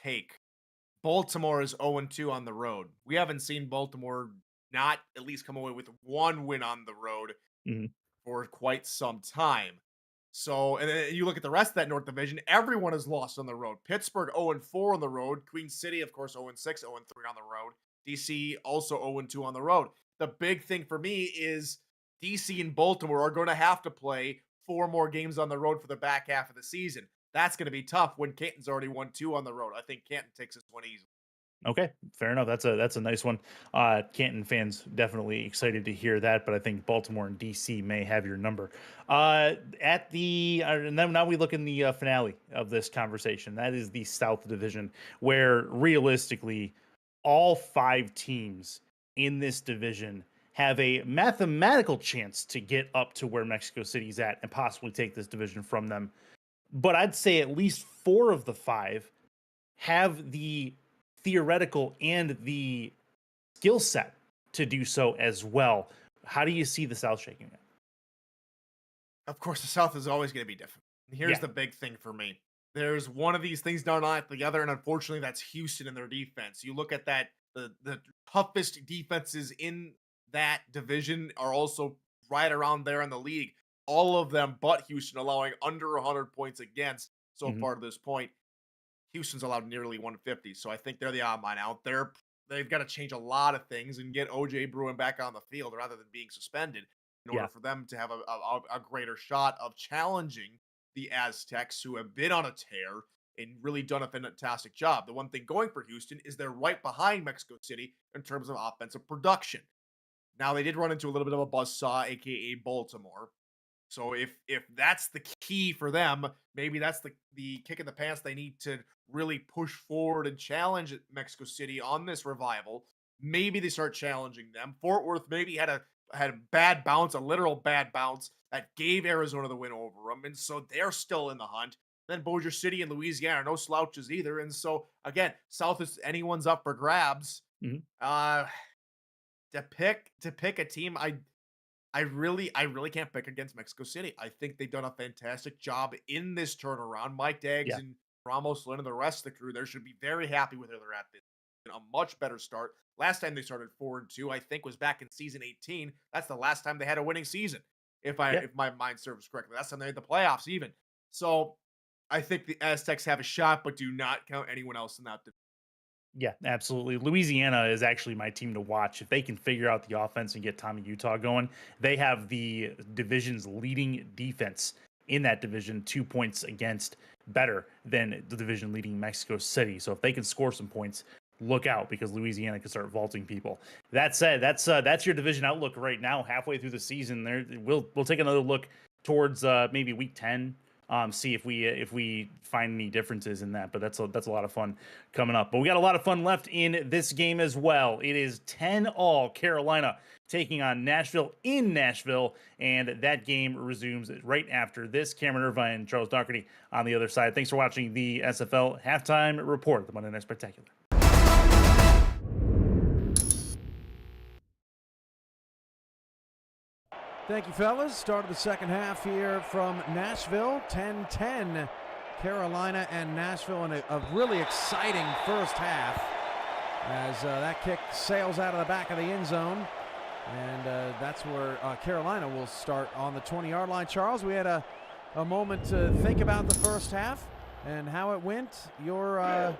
take. Baltimore is 0-2 on the road. We haven't seen Baltimore not at least come away with one win on the road for quite some time. So, and then you look at the rest of that North Division, everyone has lost on the road. Pittsburgh 0-4 on the road. Queen City, of course, 0-6, 0-3 on the road. DC also 0-2 on the road. The big thing for me is DC and Baltimore are going to have to play 4 more games on the road for the back half of the season. That's going to be tough when Canton's already won 2 on the road. I think Canton takes this one easily. Okay, fair enough. That's a nice one. Canton fans definitely excited to hear that, but I think Baltimore and DC may have your number. And then now we look in the finale of this conversation. That is the South Division, where realistically, all 5 teams in this division have a mathematical chance to get up to where Mexico City's at and possibly take this division from them. But I'd say at least 4 of the 5 have the theoretical and the skill set to do so as well. How do you see the South shaking out? Of course, the South is always going to be different. Here's the big thing for me. There's one of these things done on the other, and unfortunately, that's Houston and their defense. You look at that, the toughest defenses in that division are also right around there in the league. All of them but Houston allowing under 100 points against so far to this point. Houston's allowed nearly 150, so I think they're the odd man out. They've got to change a lot of things and get OJ Bruin back on the field rather than being suspended in order for them to have a greater shot of challenging the Aztecs, who have been on a tear and really done a fantastic job. The one thing going for Houston is they're right behind Mexico City in terms of offensive production. Now, they did run into a little bit of a buzzsaw, aka Baltimore. So if that's the key for them, maybe that's the kick in the pants they need to really push forward and challenge Mexico City on this revival. Maybe they start challenging them. Fort Worth maybe had a bad bounce, a literal bad bounce that gave Arizona the win over them, and so they're still in the hunt. Then Bossier City and Louisiana are no slouches either, and so again, South is anyone's up for grabs. To pick a team, I really can't pick against Mexico City. I think they've done a fantastic job in this turnaround. Mike Daggs and Ramos Lynn and the rest of the crew there should be very happy with where they're at. A much better start. Last time they started 4-2, I think, was back in season 18. That's the last time they had a winning season, if my mind serves correctly. Last time they made the playoffs, even. So I think the Aztecs have a shot, but do not count anyone else in that division. Yeah, absolutely. Louisiana is actually my team to watch. If they can figure out the offense and get Tommy Utah going, they have the division's leading defense in that division, 2 points against, better than the division leading Mexico City. So if they can score some points, look out, because Louisiana can start vaulting people. That said, that's your division outlook right now, halfway through the season. We'll take another look towards maybe week 10. See if we find any differences in that, but that's a lot of fun coming up. But we got a lot of fun left in this game as well. It is 10-all Carolina taking on Nashville in Nashville, and that game resumes right after this. Cameron Irvine and Charles Doherty on the other side. Thanks for watching the SFL halftime report, the Monday Night Spectacular. Thank you, fellas. Start of the second half here from Nashville. 10-10 Carolina and Nashville in a really exciting first half as that kick sails out of the back of the end zone. And that's where Carolina will start on the 20-yard line. Charles, we had a moment to think about the first half and how it went. Your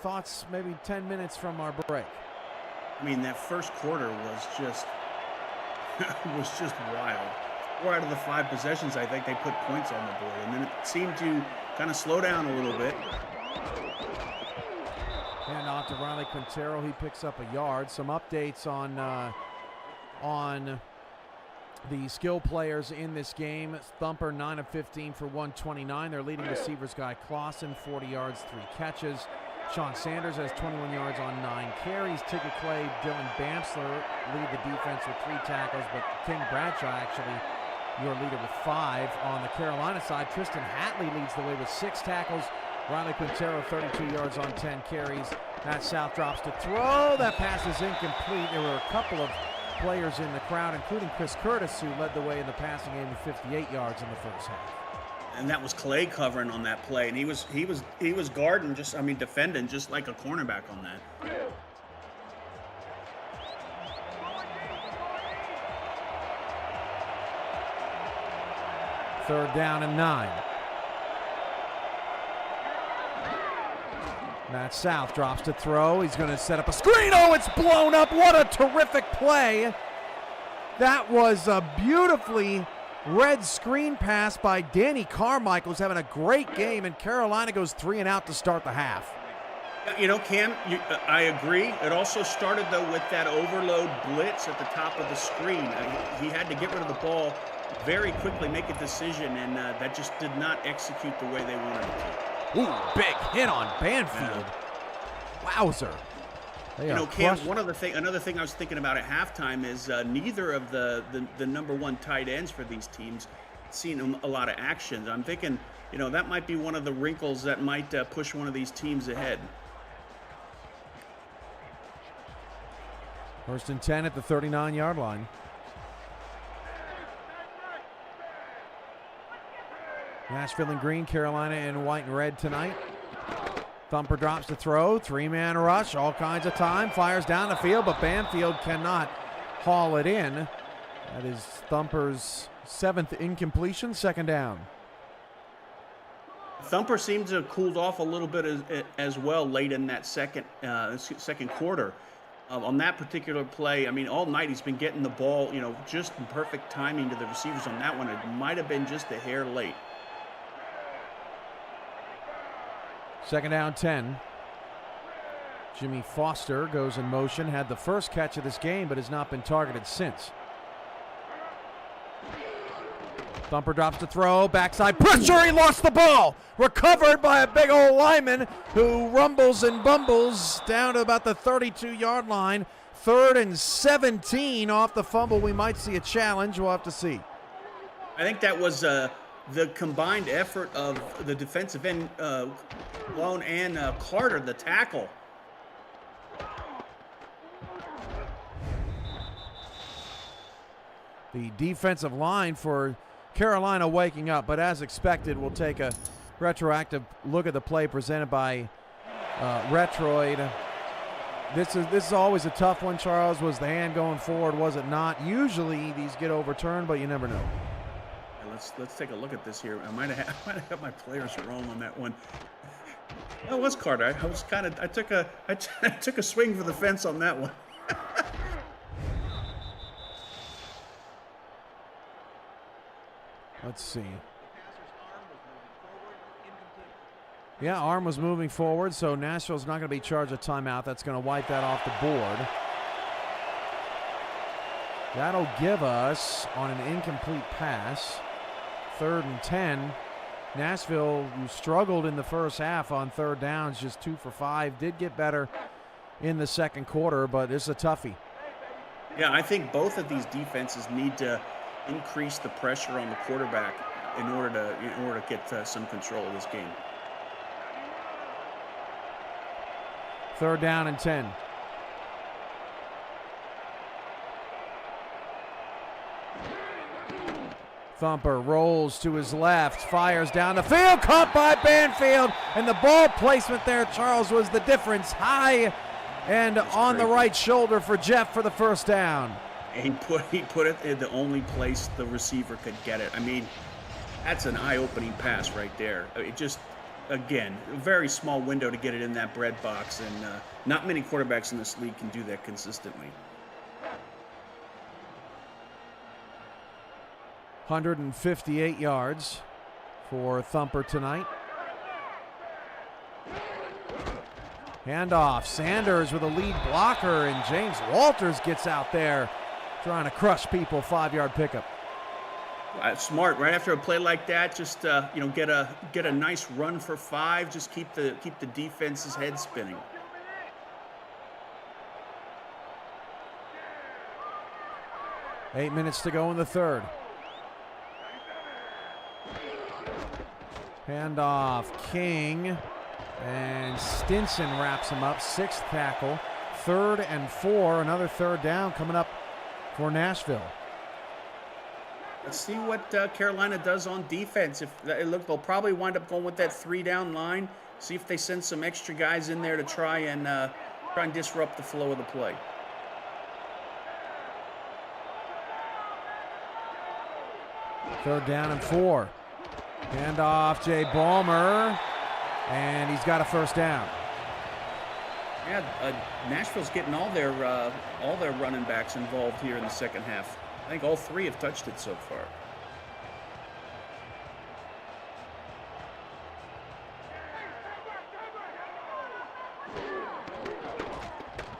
thoughts maybe 10 minutes from our break. I mean, that first quarter was just wild. 4 out of the 5 possessions, I think they put points on the board, and then it seemed to kind of slow down a little bit. Hand off to Riley Quintero. He picks up a yard. Some updates on the skill players in this game. Thumper 9 of 15 for 129. Their leading receivers Guy Clausen 40 yards, 3 catches. Sean Sanders has 21 yards on 9 carries. Tigger Clay, Dylan Bamsler lead the defense with 3 tackles, but King Bradshaw actually your leader with 5. On the Carolina side, Tristan Hatley leads the way with 6 tackles. Riley Quintero 32 yards on 10 carries. Matt South drops to throw. That pass is incomplete. There were a couple of players in the crowd, including Chris Curtis, who led the way in the passing game with 58 yards in the first half. And that was Clay covering on that play, and he was guarding, defending just like a cornerback on that. Third down and 9. Matt South drops to throw. He's going to set up a screen. Oh, it's blown up. What a terrific play. That was a beautifully red screen pass by Danny Carmichael, who's having a great game, and Carolina goes 3 and out to start the half. You know, Cam, I agree. It also started, though, with that overload blitz at the top of the screen. He had to get rid of the ball very quickly, make a decision, and that just did not execute the way they wanted it to. Ooh, big hit on Banfield. Wowzer. You know, Cam, another thing I was thinking about at halftime is neither of the number 1 tight ends for these teams seen a lot of action. I'm thinking, you know, that might be one of the wrinkles that might push one of these teams ahead. First and 10 at the 39-yard line. Nashville in green, Carolina in white and red tonight. Thumper drops to throw, 3-man rush, all kinds of time, fires down the field, but Banfield cannot haul it in. That is Thumper's 7th incompletion, second down. Thumper seems to have cooled off a little bit as well late in that second quarter. On that particular play, I mean, all night he's been getting the ball, you know, just in perfect timing to the receivers on that one. It might have been just a hair late. Second down, 10. Jimmy Foster goes in motion, had the first catch of this game, but has not been targeted since. Thumper drops to throw, backside pressure, he lost the ball. Recovered by a big old lineman who rumbles and bumbles down to about the 32-yard line. 3rd and 17 off the fumble. We might see a challenge, we'll have to see. I think that was the combined effort of the defensive end, Lone and Carter, the tackle. The defensive line for Carolina waking up, but as expected, we'll take a retroactive look at the play presented by Retroid. This is always a tough one, Charles. Was the hand going forward? Was it not? Usually these get overturned, but you never know. Let's take a look at this here. I might have got my players wrong on that one. Oh, it was Carter. I took a swing for the fence on that one. Let's see. Yeah, arm was moving forward, so Nashville's not going to be charged a timeout. That's going to wipe that off the board. That'll give us, on an incomplete pass, 3rd and 10. Nashville, who struggled in the first half on third downs, just 2 for 5, did get better in the second quarter, but it's a toughie. Yeah, I think both of these defenses need to increase the pressure on the quarterback in order to get some control of this game. 3rd down and 10. Thumper rolls to his left, fires down the field, caught by Banfield, and the ball placement there, Charles, was the difference. High and on the right shoulder for Jeff for the first down. And he put it in the only place the receiver could get it. I mean, that's an eye-opening pass right there. It just, again, a very small window to get it in that bread box, and not many quarterbacks in this league can do that consistently. 158 yards for Thumper tonight. Handoff, Sanders with a lead blocker, and James Walters gets out there trying to crush people. 5-yard pickup. Smart. Right after a play like that, just get a nice run for 5. Just keep the defense's head spinning. Eight minutes to go in the third. Handoff, King, and Stinson wraps him up. 6th tackle. 3rd and 4. Another 3rd down coming up for Nashville. Let's see what Carolina does on defense. They'll probably wind up going with that 3-down line. See if they send some extra guys in there to try and disrupt the flow of the play. Third down and 4. Handoff, Jay Ballmer, and he's got a first down. Yeah, Nashville's getting all their running backs involved here in the second half. I think all 3 have touched it so far.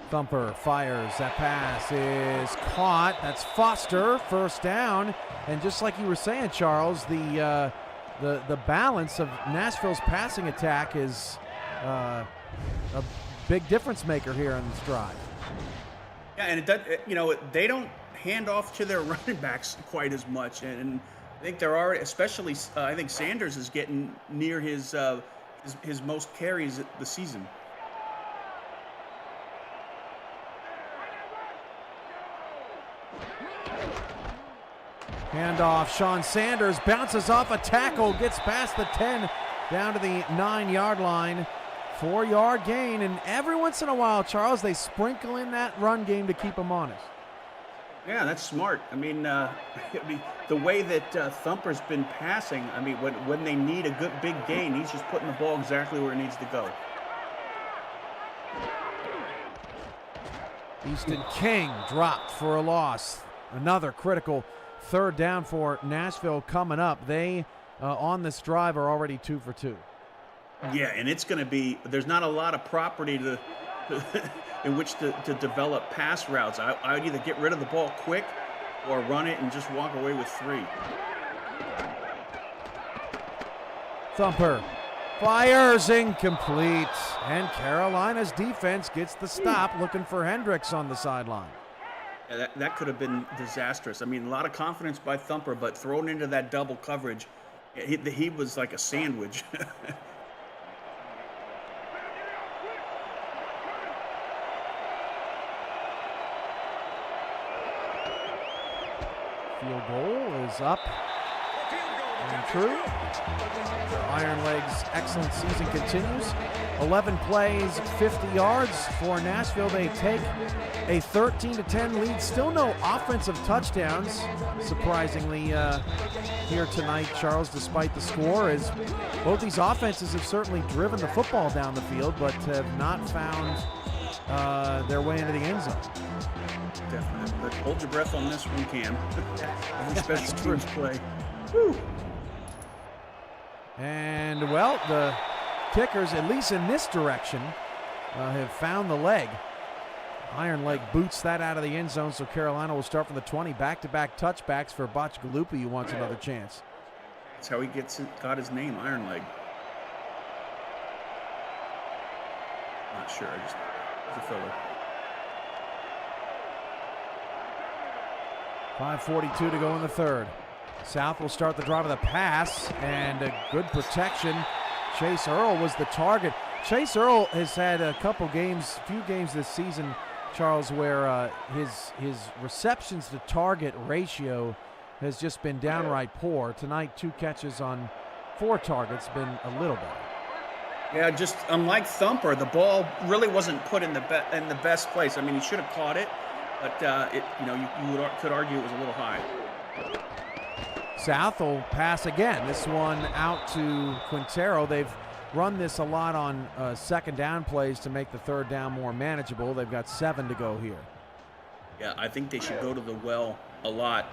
Thumper fires. That pass is caught. That's Foster. First down. And just like you were saying, Charles, the balance of Nashville's passing attack is a big difference maker here in this drive. Yeah, and it does. They don't hand off to their running backs quite as much, and I think there are, especially I think Sanders is getting near his most carries the season. Handoff, Sean Sanders bounces off a tackle, gets past the 10, down to the 9-yard line. 4-yard gain, and every once in a while, Charles, they sprinkle in that run game to keep them honest. Yeah, that's smart. I mean, the way that Thumper's been passing, I mean, when they need a good big gain, he's just putting the ball exactly where it needs to go. Easton King dropped for a loss. Another critical 3rd down for Nashville coming up. They, on this drive, are already 2 for 2. Yeah, and it's going to be, there's not a lot of property in which to develop pass routes. I would either get rid of the ball quick or run it and just walk away with 3. Thumper fires, incomplete, and Carolina's defense gets the stop, looking for Hendricks on the sideline. Yeah, that could have been disastrous. I mean, a lot of confidence by Thumper, but thrown into that double coverage, he was like a sandwich. Field goal is up and true. Iron Legs' excellent season continues. 11 plays, 50 yards for Nashville. They take a 13-10 lead. Still no offensive touchdowns, surprisingly, here tonight, Charles, despite the score, as both these offenses have certainly driven the football down the field, but have not found their way into the end zone. Definitely. But hold your breath on this one, Cam. Every special teams play. Whew. And, well, the kickers, at least in this direction, have found the leg. Iron Leg boots that out of the end zone, so Carolina will start from the 20. Back-to-back touchbacks for Botchgalupi, who wants another chance. That's how he got his name, Iron Leg. Not sure. It's a filler. 5:42 to go in the third. South will start the drive with a pass and a good protection. Chase Earl was the target. Chase Earl has had a few games this season, Charles, where his receptions to target ratio has just been downright poor. Tonight, 2 catches on 4 targets, been a little better. Yeah, just unlike Thumper, the ball really wasn't put in the best place. I mean, he should have caught it, but you could argue it was a little high. South will pass again. This one out to Quintero. They've run this a lot on second down plays to make the third down more manageable. They've got 7 to go here. Yeah, I think they should go to the well a lot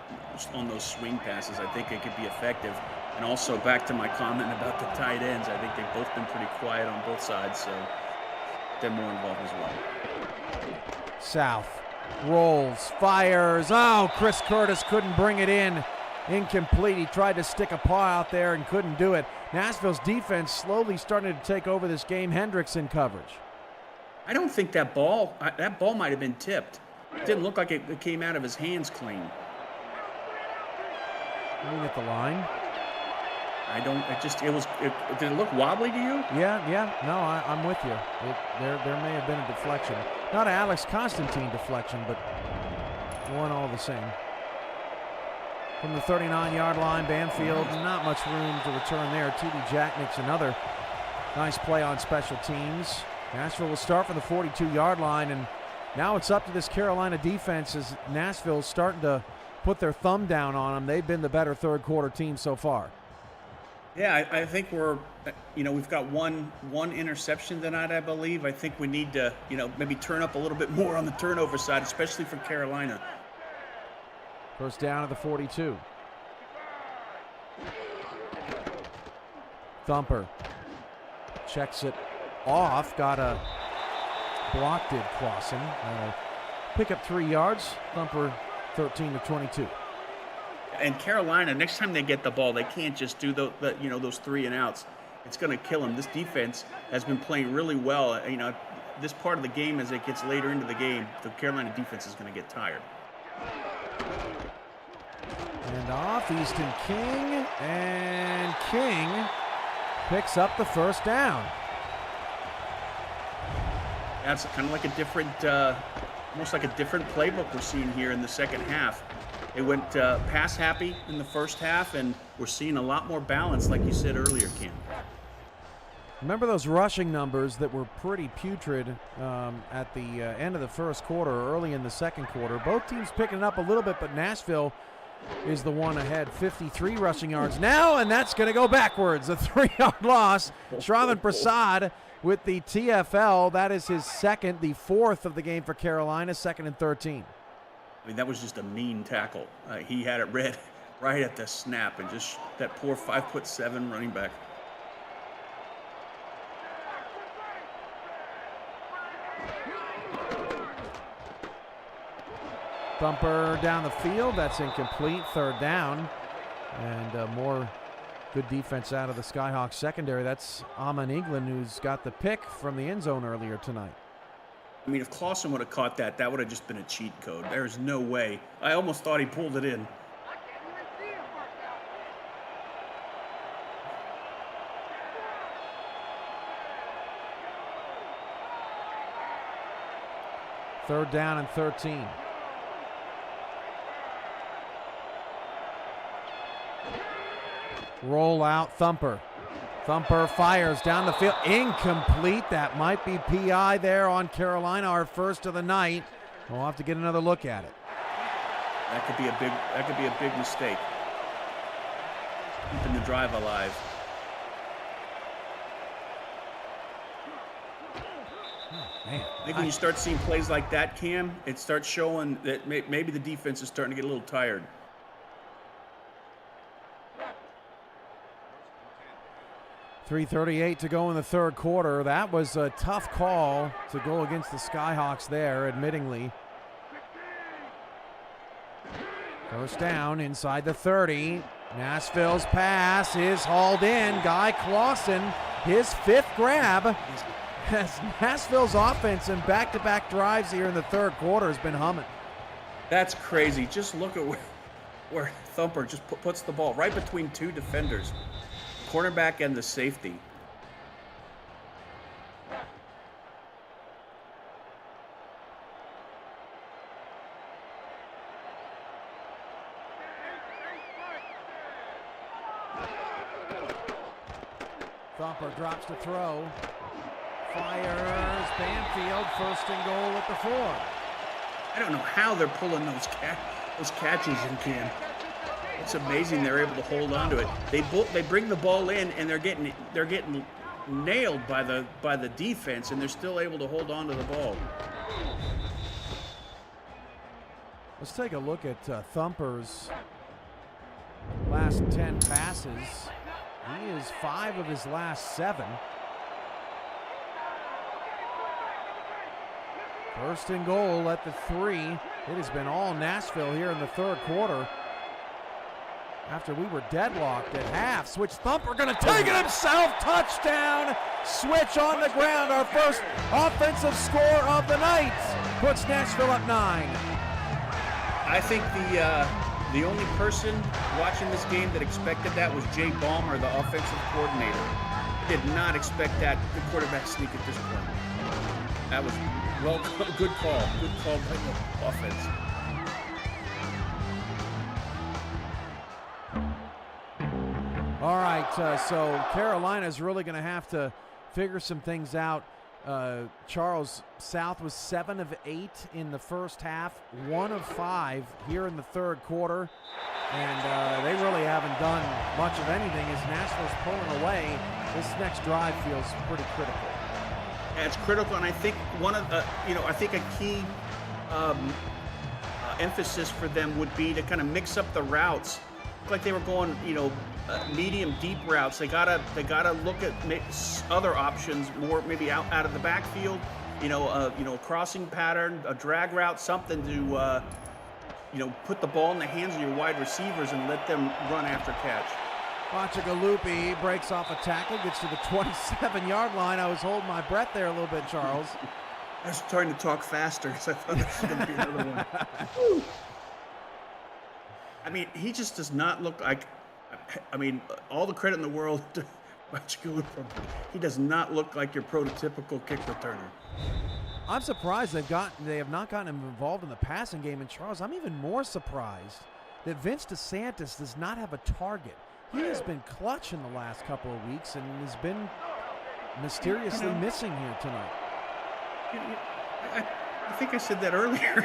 on those swing passes. I think it could be effective. And also back to my comment about the tight ends, I think they've both been pretty quiet on both sides, so they're more involved as well. South rolls, fires. Oh, Chris Curtis couldn't bring it in. Incomplete. He tried to stick a paw out there and couldn't do it. Nashville's defense slowly starting to take over this game. Hendrickson coverage. I don't think that ball might have been tipped. It didn't look like it came out of his hands clean. Looking at the line. Did it look wobbly to you? Yeah. No, I'm with you. There may have been a deflection. Not an Alex Constantine deflection, but one all the same. From the 39-yard line, Banfield, not much room to return there. T.D. Jack makes another nice play on special teams. Nashville will start from the 42-yard line, and now it's up to this Carolina defense as Nashville's starting to put their thumb down on them. They've been the better third-quarter team so far. Yeah, I think we've got one interception tonight, I believe. I think we need to, maybe turn up a little bit more on the turnover side, especially for Carolina. First down at the 42. Thumper checks it off. Got a blocked it crossing. Pick up 3 yards. Thumper 13 to 22. And Carolina, next time they get the ball, they can't just do those 3 and outs. It's going to kill them. This defense has been playing really well. This part of the game, as it gets later into the game, the Carolina defense is going to get tired. And off, Easton King, and King picks up the first down. That's kind of like a different, almost like a different playbook we're seeing here in the second half. It went pass happy in the first half, and we're seeing a lot more balance, like you said earlier, Cam. Remember those rushing numbers that were pretty putrid at the end of the first quarter, early in the second quarter. Both teams picking it up a little bit, but Nashville is the one ahead, 53 rushing yards now, and that's going to go backwards. A 3-yard loss. Shravan Prasad with the TFL. That is his second, the 4th of the game for Carolina, 2nd and 13. I mean, that was just a mean tackle. He had it read right at the snap, and just that poor 5'7" running back. Thumper down the field. That's incomplete. 3rd down. And more good defense out of the Skyhawks secondary. That's Amon England, who's got the pick from the end zone earlier tonight. I mean, if Clausen would have caught that, that would have just been a cheat code. There's no way. I almost thought he pulled it in. Third down and 13. Roll out, Thumper. Thumper fires down the field. Incomplete. That might be PI there on Carolina, our first of the night. We'll have to get another look at it. That could be a big mistake. Keeping the drive alive. Man, I think when you start seeing plays like that, Cam, it starts showing that maybe the defense is starting to get a little tired. .338 to go in the third quarter. That was a tough call to go against the Skyhawks there, admittingly. First down inside the 30. Nashville's pass is hauled in. Guy Clausen, his 5th grab. As Nashville's offense in back-to-back drives here in the third quarter has been humming. That's crazy. Just look at where Thumper just puts the ball right between 2 defenders, cornerback and the safety. Thumper drops to throw. Fires. Banfield, 1st and goal at the 4. I don't know how they're pulling those catches in, Cam. It's amazing they're able to hold on to it. They bring the ball in and they're getting nailed by the defense, and they're still able to hold on to the ball. Let's take a look at Thumper's last 10 passes. He is 5 of his last 7. 1st and goal at the 3. It has been all Nashville here in the third quarter. After we were deadlocked at half. Switch Thumper going to take it himself. Touchdown. Switch on the ground. Our first offensive score of the night. Puts Nashville up 9. I think the only person watching this game that expected that was Jay Ballmer, the offensive coordinator. Did not expect that the quarterback sneak at this point. That was good call by the offense. All right, so Carolina's really going to have to figure some things out. Charles, South was 7 of 8 in the first half, 1 of 5 here in the third quarter, and they really haven't done much of anything as Nashville's pulling away. This next drive feels pretty critical. Yeah, it's critical, and I think I think a key emphasis for them would be to kind of mix up the routes. Like they were going, medium deep routes. They gotta look at other options more, maybe out of the backfield. A crossing pattern, a drag route, something to put the ball in the hands of your wide receivers and let them run after catch. Bachagalupi breaks off a tackle, gets to the 27-yard line. I was holding my breath there a little bit, Charles. I was starting to talk faster because I thought there was going to be another one. I mean, he just does not look like. I mean, all the credit in the world to Bachagalupi. He does not look like your prototypical kick returner. I'm surprised they have not gotten him involved in the passing game. And Charles, I'm even more surprised that Vince DeSantis does not have a target. He has been clutch in the last couple of weeks and has been mysteriously missing here tonight. I think I said that earlier.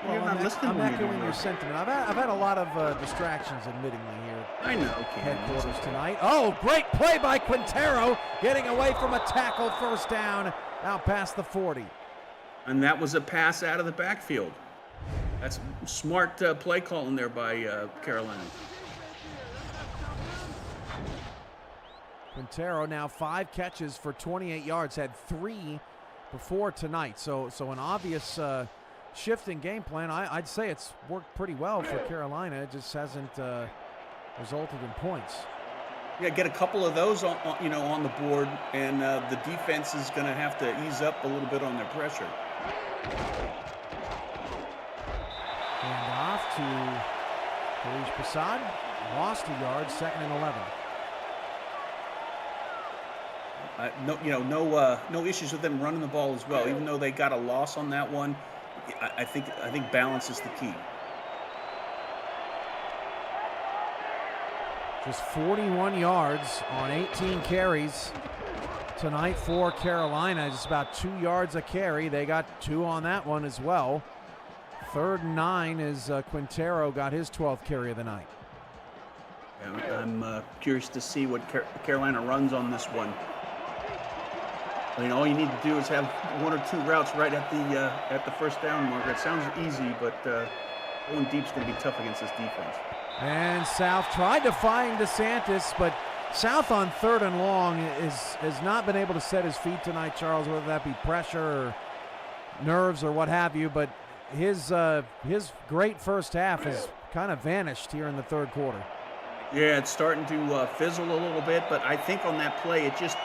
You're not listening. I'm echoing your sentiment. I've had a lot of distractions, admittingly, here. I know, Ken. Headquarters tonight. Oh, great play by Quintero, getting away from a tackle, 1st down, out past the 40. And that was a pass out of the backfield. That's smart play calling there by Carolina. Quintero now 5 catches for 28 yards, had 3 before tonight. So an obvious shift in game plan. I'd say it's worked pretty well for Carolina. It just hasn't resulted in points. Yeah, get a couple of those on the board, and the defense is going to have to ease up a little bit on their pressure. And off to Kalish Prasad. Lost a yard, 2nd and 11. No issues with them running the ball as well. Even though they got a loss on that one, I think balance is the key. Just 41 yards on 18 carries tonight for Carolina. Just about 2 yards a carry. They got 2 on that one as well. 3rd and 9 as Quintero got his 12th carry of the night. Yeah, I'm curious to see what Carolina runs on this one. I mean, all you need to do is have 1 or 2 routes right at the 1st down marker. It sounds easy, but going deep's going to be tough against this defense. And South tried to find DeSantis, but South on 3rd and long has not been able to set his feet tonight, Charles, whether that be pressure or nerves or what have you. But his great first half has kind of vanished here in the third quarter. Yeah, it's starting to fizzle a little bit, but I think on that play, it just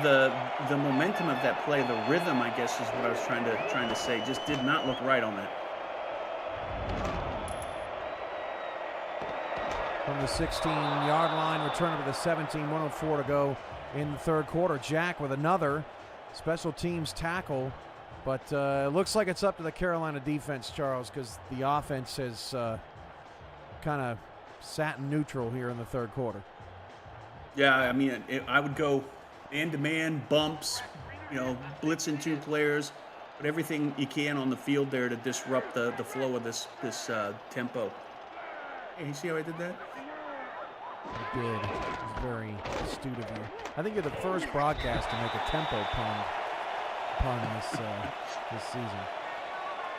the momentum of that play, the rhythm, I guess, is what I was trying to say, just did not look right on that. From the 16-yard line, return to the 17, 1:04 to go in the third quarter. Jack with another special teams tackle, but it looks like it's up to the Carolina defense, Charles, because the offense has kind of sat in neutral here in the third quarter. Yeah, I mean, I would go man-to-man, bumps, blitzing two players, but everything you can on the field there to disrupt the flow of this tempo. Hey, you see how I did that? You did. It was very astute of you. I think you're the first broadcast to make a tempo pun this season.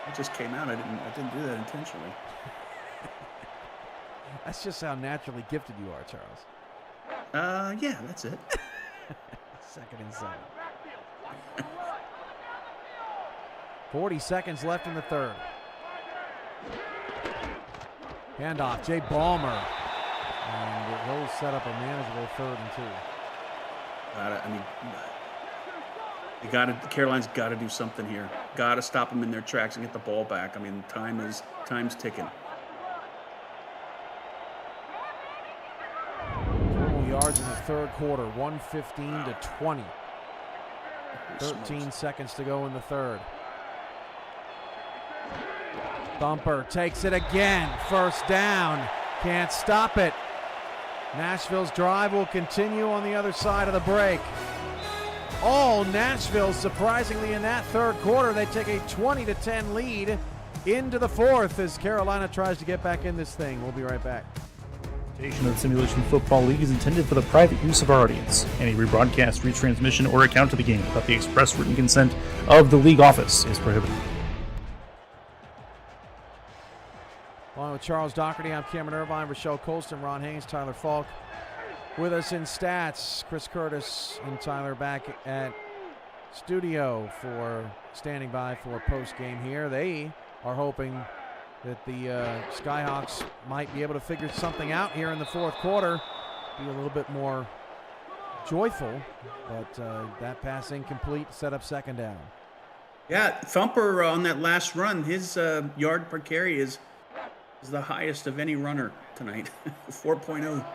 It just came out. I didn't do that intentionally. That's just how naturally gifted you are, Charles. Yeah, that's it. 2nd and 7. 40 seconds left in the third. Handoff, Jay Ballmer. And he'll set up a manageable 3rd and 2. Carolina's got to do something here. Got to stop them in their tracks and get the ball back. I mean, time's ticking. Total yards in the third quarter, 115 to 20. 13 seconds to go in the third. Thumper takes it again. First down. Can't stop it. Nashville's drive will continue on the other side of the break. All Nashville, surprisingly, in that third quarter. They take a 20-10 lead into the fourth as Carolina tries to get back in this thing. We'll be right back. Presentation of the Simulation Football League is intended for the private use of our audience. Any rebroadcast, retransmission, or account of the game without the express written consent of the league office is prohibited. Along with Charles Doherty, I'm Cameron Irvine, Rochelle Colston, Ron Haynes, Tyler Falk. With us in stats, Chris Curtis and Tyler back at studio for standing by for post-game here. They are hoping that the Skyhawks might be able to figure something out here in the fourth quarter, be a little bit more joyful, but that pass incomplete, set up 2nd down. Yeah, Thumper on that last run, his yard per carry is the highest of any runner tonight, 4.0.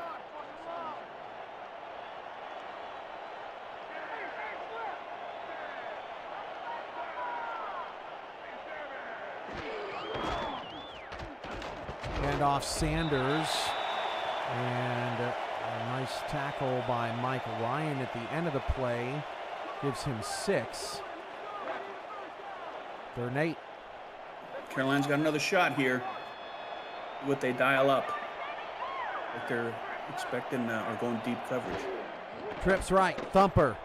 Off Sanders, and a nice tackle by Mike Ryan at the end of the play gives him 6. 3rd and 8. Carolina's got another shot here. What they dial up, like they're expecting or going deep coverage. Trips right, Thumper,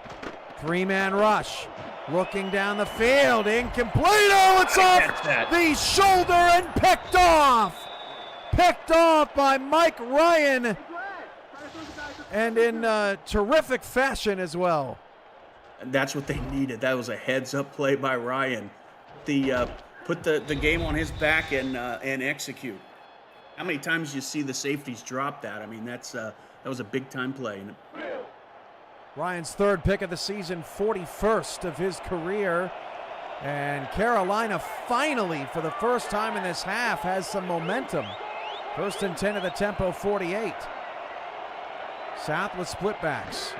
3-man rush, looking down the field, incomplete. Oh, it's off the shoulder and picked off. Picked off by Mike Ryan, and in terrific fashion as well. And that's what they needed. That was a heads-up play by Ryan. Put the game on his back and execute. How many times do you see the safeties drop that? I mean, that was a big-time play. Ryan's 3rd pick of the season, 41st of his career. And Carolina finally, for the first time in this half, has some momentum. 1st and 10 of the tempo, 48. South with split backs.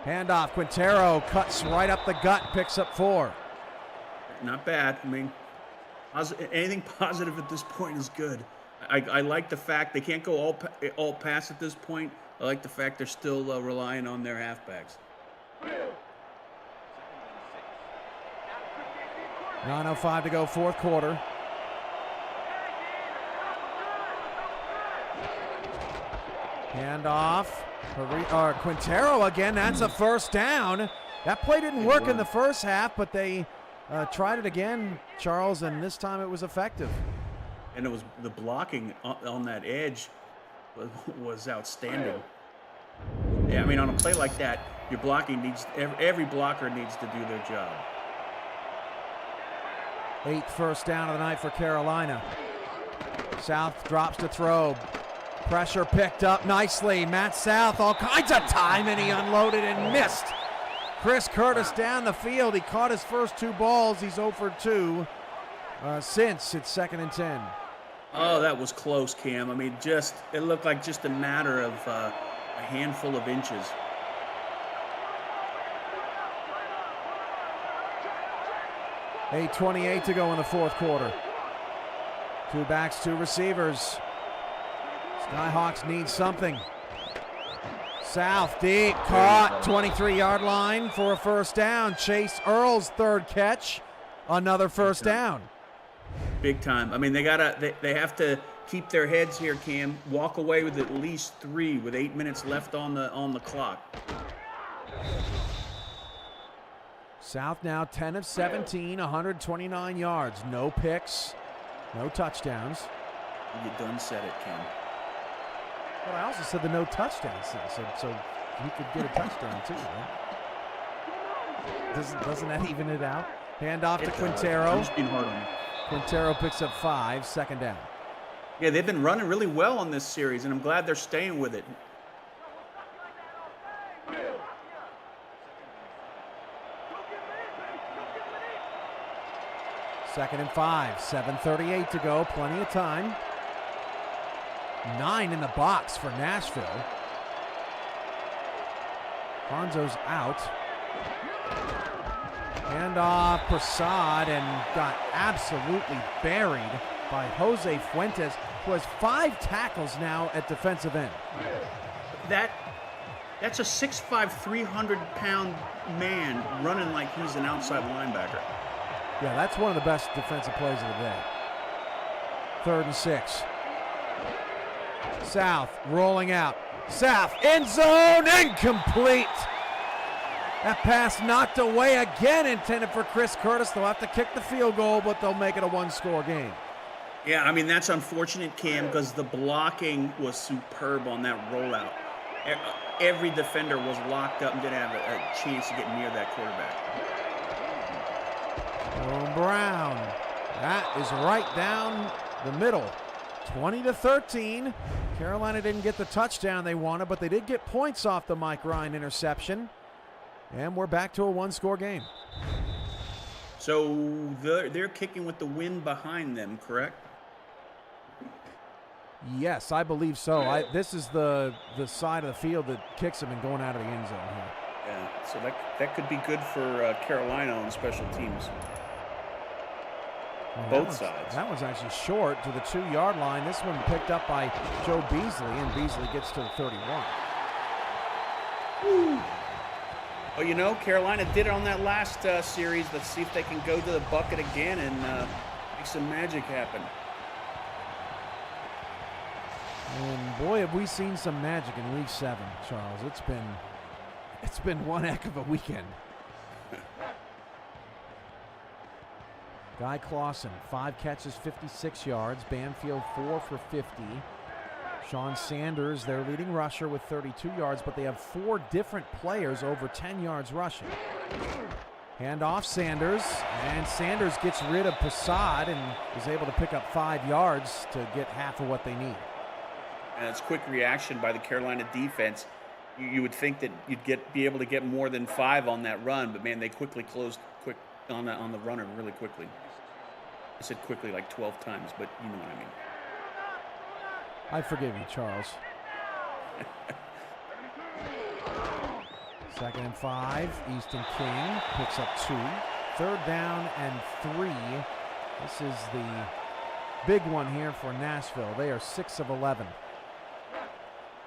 Handoff, Quintero cuts right up the gut, picks up 4. Not bad. I mean, anything positive at this point is good. I like the fact they can't go all pass at this point. I like the fact they're still relying on their halfbacks. 9:05 to go, fourth quarter. Handoff. Quintero again. That's a first down. That play didn't work in the first half, but they tried it again, Charles, and this time it was effective. And it was the blocking on that edge was outstanding. Yeah, I mean, on a play like that, your blocking every blocker needs to do their job. 8th first down of the night for Carolina. South drops to throw. Pressure picked up nicely. Matt South, all kinds of time, and he unloaded and missed. Chris Curtis down the field. He caught his first 2 balls. He's 0 for 2 since it's 2nd and 10. Oh, that was close, Cam. I mean, it looked like just a matter of a handful of inches. $8:28 to go in the 4th quarter. 2 backs, 2 receivers. Skyhawks need something. South deep, caught, 23-yard line for a first down. Chase Earl's 3rd catch, another first down. Big time. I mean, they have to keep their heads here, Cam. Walk away with at least 3 with 8 minutes left on the clock. South now 10 of 17, 129 yards. No picks, no touchdowns. You done said it, Cam. Well, I also said the no touchdowns thing, so he could get a touchdown too, right? Doesn't that even it out? Hand off to Quintero. I'm just being hard on him. Quintero picks up 5, 2nd down. Yeah, they've been running really well on this series, and I'm glad they're staying with it. Second and 5, 7:38 to go, plenty of time. 9 in the box for Nashville. Hanzo's out. Hand off Prasad and got absolutely buried by Jose Fuentes, who has 5 tackles now at defensive end. That's a 6'5", 300-pound man running like he's an outside linebacker. Yeah, that's one of the best defensive plays of the day. 3rd and 6. South rolling out. South, end zone, incomplete. That pass knocked away again, intended for Chris Curtis. They'll have to kick the field goal, but they'll make it a 1-score game. Yeah, I mean, that's unfortunate, Cam, because the blocking was superb on that rollout. Every defender was locked up and didn't have a chance to get near that quarterback. Brown. That is right down the middle. 20-13. Carolina didn't get the touchdown they wanted, but they did get points off the Mike Ryan interception. And we're back to a 1-score game. So they're kicking with the wind behind them, correct? Yes, I believe so. This is the side of the field that kicks them and going out of the end zone here. Yeah, so that could be good for Carolina on special teams. Well, Both sides. That one's actually short to the 2-yard line. This one picked up by Joe Beasley, and Beasley gets to the 31. Woo. Well, you know, Carolina did it on that last series. Let's see if they can go to the bucket again and make some magic happen. And boy, have we seen some magic in Week 7, Charles. It's been one heck of a weekend. Guy Clausen, 5 catches, 56 yards. Banfield, 4 for 50. Sean Sanders, their leading rusher, with 32 yards, but they have 4 different players over 10 yards rushing. Hand off Sanders, and Sanders gets rid of Prasad and is able to pick up 5 yards to get half of what they need. And it's quick reaction by the Carolina defense. You would think that you'd be able to get more than 5 on that run, but man, they quickly closed quick on the runner really quickly. I said quickly like 12 times, but you know what I mean. I forgive you, Charles. 2nd and 5. Easton King picks up 2. 3rd down and 3. This is the big one here for Nashville. They are 6 of 11.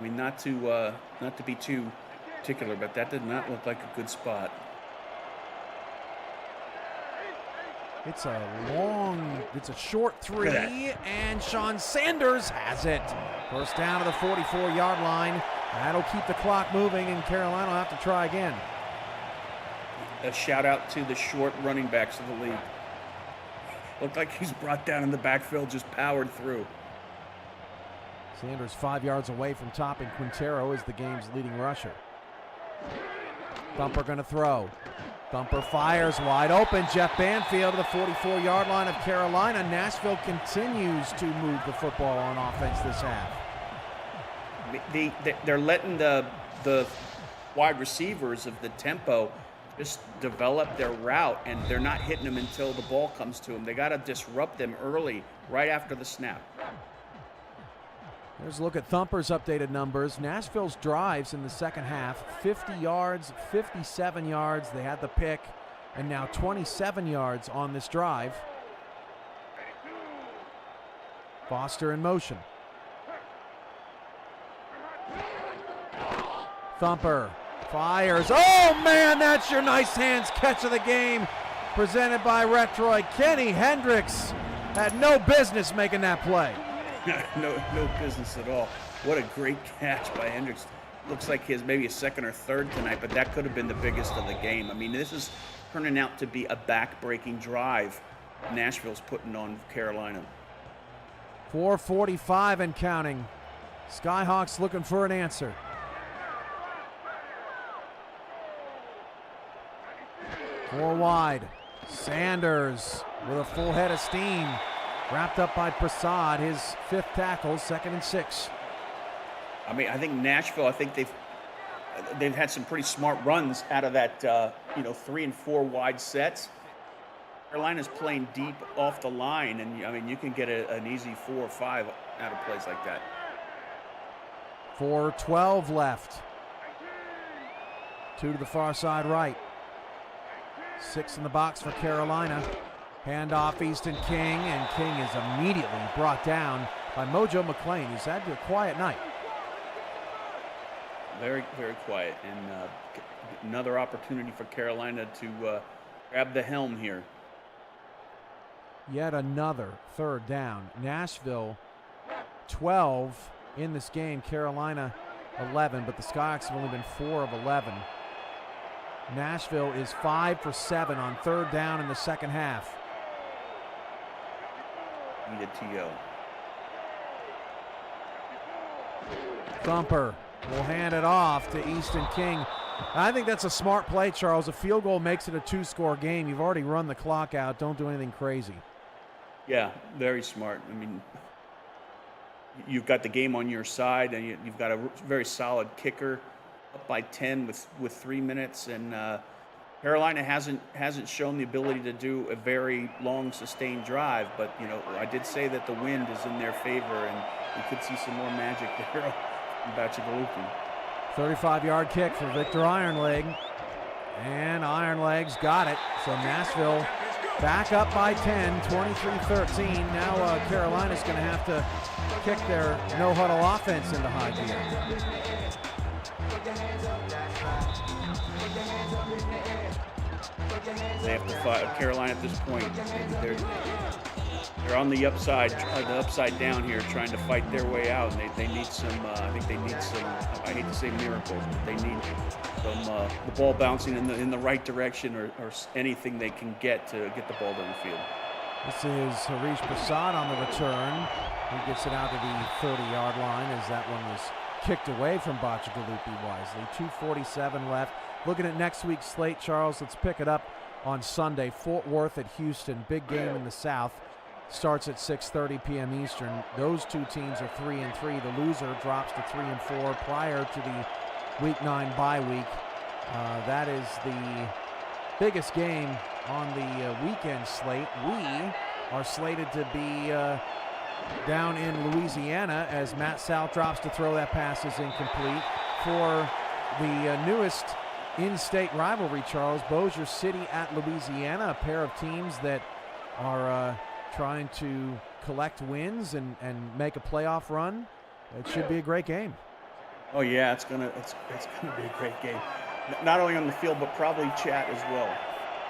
I mean, not to be too particular, but that did not look like a good spot. It's a short 3, and Sean Sanders has it. First down to the 44-yard line. That'll keep the clock moving, and Carolina will have to try again. A shout out to the short running backs of the league. Looked like he's brought down in the backfield, just powered through. Sanders 5 yards away from topping Quintero as the game's leading rusher. Thumper going to throw. Thumper fires wide open. Jeff Banfield to the 44-yard line of Carolina. Nashville continues to move the football on offense this half. They're letting the wide receivers of the tempo just develop their route, and they're not hitting them until the ball comes to them. They got to disrupt them early, right after the snap. Here's a look at Thumper's updated numbers. Nashville's drives in the second half, 50 yards, 57 yards. They had the pick, and now 27 yards on this drive. Foster in motion. Thumper fires. Oh, man, that's your nice hands catch of the game, presented by Retroid. Kenny Hendricks had no business making that play. No business at all. What a great catch by Hendricks. Looks like his maybe a second or third tonight, but that could have been the biggest of the game. I mean, this is turning out to be a back-breaking drive Nashville's putting on Carolina. 4:45 and counting. Skyhawks looking for an answer. Four wide. Sanders with a full head of steam. Wrapped up by Prasad, his fifth tackle, 2nd and 6. I mean, I think Nashville, I think they've had some pretty smart runs out of that, 3 and 4 wide sets. Carolina's playing deep off the line, and I mean, you can get an easy 4 or 5 out of plays like that. 4:12 left. 2 to the far side right. 6 in the box for Carolina. Handoff Easton King, and King is immediately brought down by Mojo McClain, who's had a quiet night. Very, very quiet, and another opportunity for Carolina to grab the helm here. Yet another third down. Nashville 12 in this game, Carolina 11, but the Skyhawks have only been 4 of 11. Nashville is 5 for 7 on third down in the second half. Need a TO. Thumper will hand it off to Easton King. I think that's a smart play, Charles. A field goal makes it a 2-score game. You've already run the clock out. Don't do anything crazy. Yeah, very smart. I mean, you've got the game on your side, and you've got a very solid kicker, up by 10 with 3 minutes, and Carolina hasn't shown the ability to do a very long sustained drive, but I did say that the wind is in their favor, and we could see some more magic there from Bacigalupi. 35-yard kick for Victor Ironleg, and Ironleg's got it. So Nashville back up by 10, 23-13. Now Carolina's going to have to kick their no-huddle offense into high gear. They have to fight Carolina at this point. They're on the upside down here, trying to fight their way out. And they need some. I think they need some. I hate to say miracles, but they need some the ball bouncing in the right direction, or anything they can get to get the ball down the field. This is Harish Prasad on the return. He gets it out to the 30-yard line as that one was kicked away from Bacigalupi wisely. 2:47 left. Looking at next week's slate, Charles, let's pick it up on Sunday. Fort Worth at Houston, big game in the South. Starts at 6:30 p.m. Eastern. Those two teams are 3 and 3. The loser drops to 3 and 4 prior to the Week 9 bye week. That is the biggest game on the weekend slate. We are slated to be down in Louisiana as Matt South drops to throw. That pass is incomplete. For the newest in-state rivalry, Charles, Bossier City at Louisiana, a pair of teams that are trying to collect wins and make a playoff run. It should be a great game. Oh yeah, it's gonna be a great game. Not only on the field, but probably chat as well.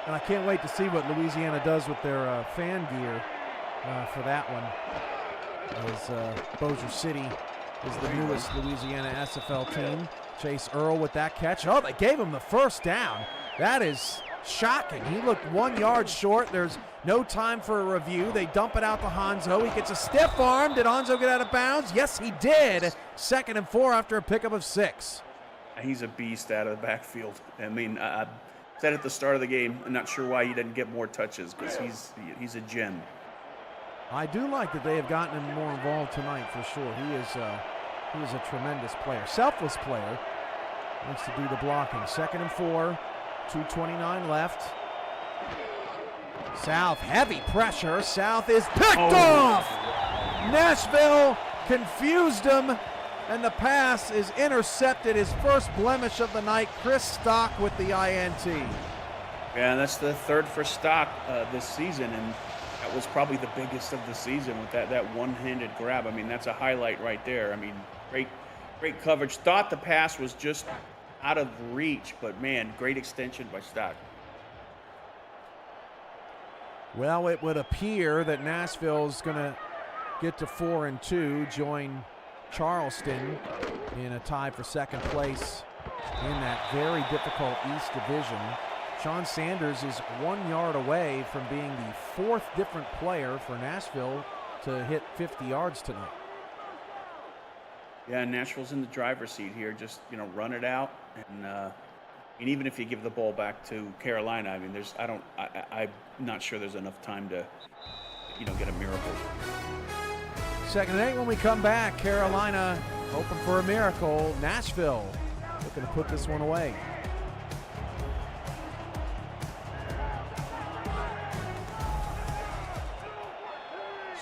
And I can't wait to see what Louisiana does with their fan gear for that one. As Bossier City is the newest Louisiana SFL team. Chase Earl with that catch. Oh, they gave him the first down. That is shocking. He looked 1 yard short. There's no time for a review. They dump it out to Hanzo. He gets a stiff arm. Did Hanzo get out of bounds? Yes, he did. 2nd and 4 after a pickup of 6. He's a beast out of the backfield. I mean, said at the start of the game, I'm not sure why he didn't get more touches because he's a gem. I do like that they have gotten him more involved tonight for sure. He is a tremendous player, selfless player. Likes to do the blocking. 2nd and 4, 2:29 left. South, heavy pressure. South is picked off. Nashville confused him, and the pass is intercepted. His first blemish of the night. Chris Stock with the INT. Yeah, that's the 3rd for Stock this season, and that was probably the biggest of the season with that one-handed grab. I mean, that's a highlight right there. I mean, great coverage. Thought the pass was just out of reach, but man, great extension by Stock. Well, it would appear that Nashville's going to get to 4-2, join Charleston in a tie for 2nd place in that very difficult East Division. Sean Sanders is 1 yard away from being the 4th different player for Nashville to hit 50 yards tonight. Yeah, Nashville's in the driver's seat here. Just, run it out. And even if you give the ball back to Carolina, I mean, I'm not sure there's enough time to, get a miracle. 2nd and 8 when we come back. Carolina hoping for a miracle. Nashville looking to put this one away.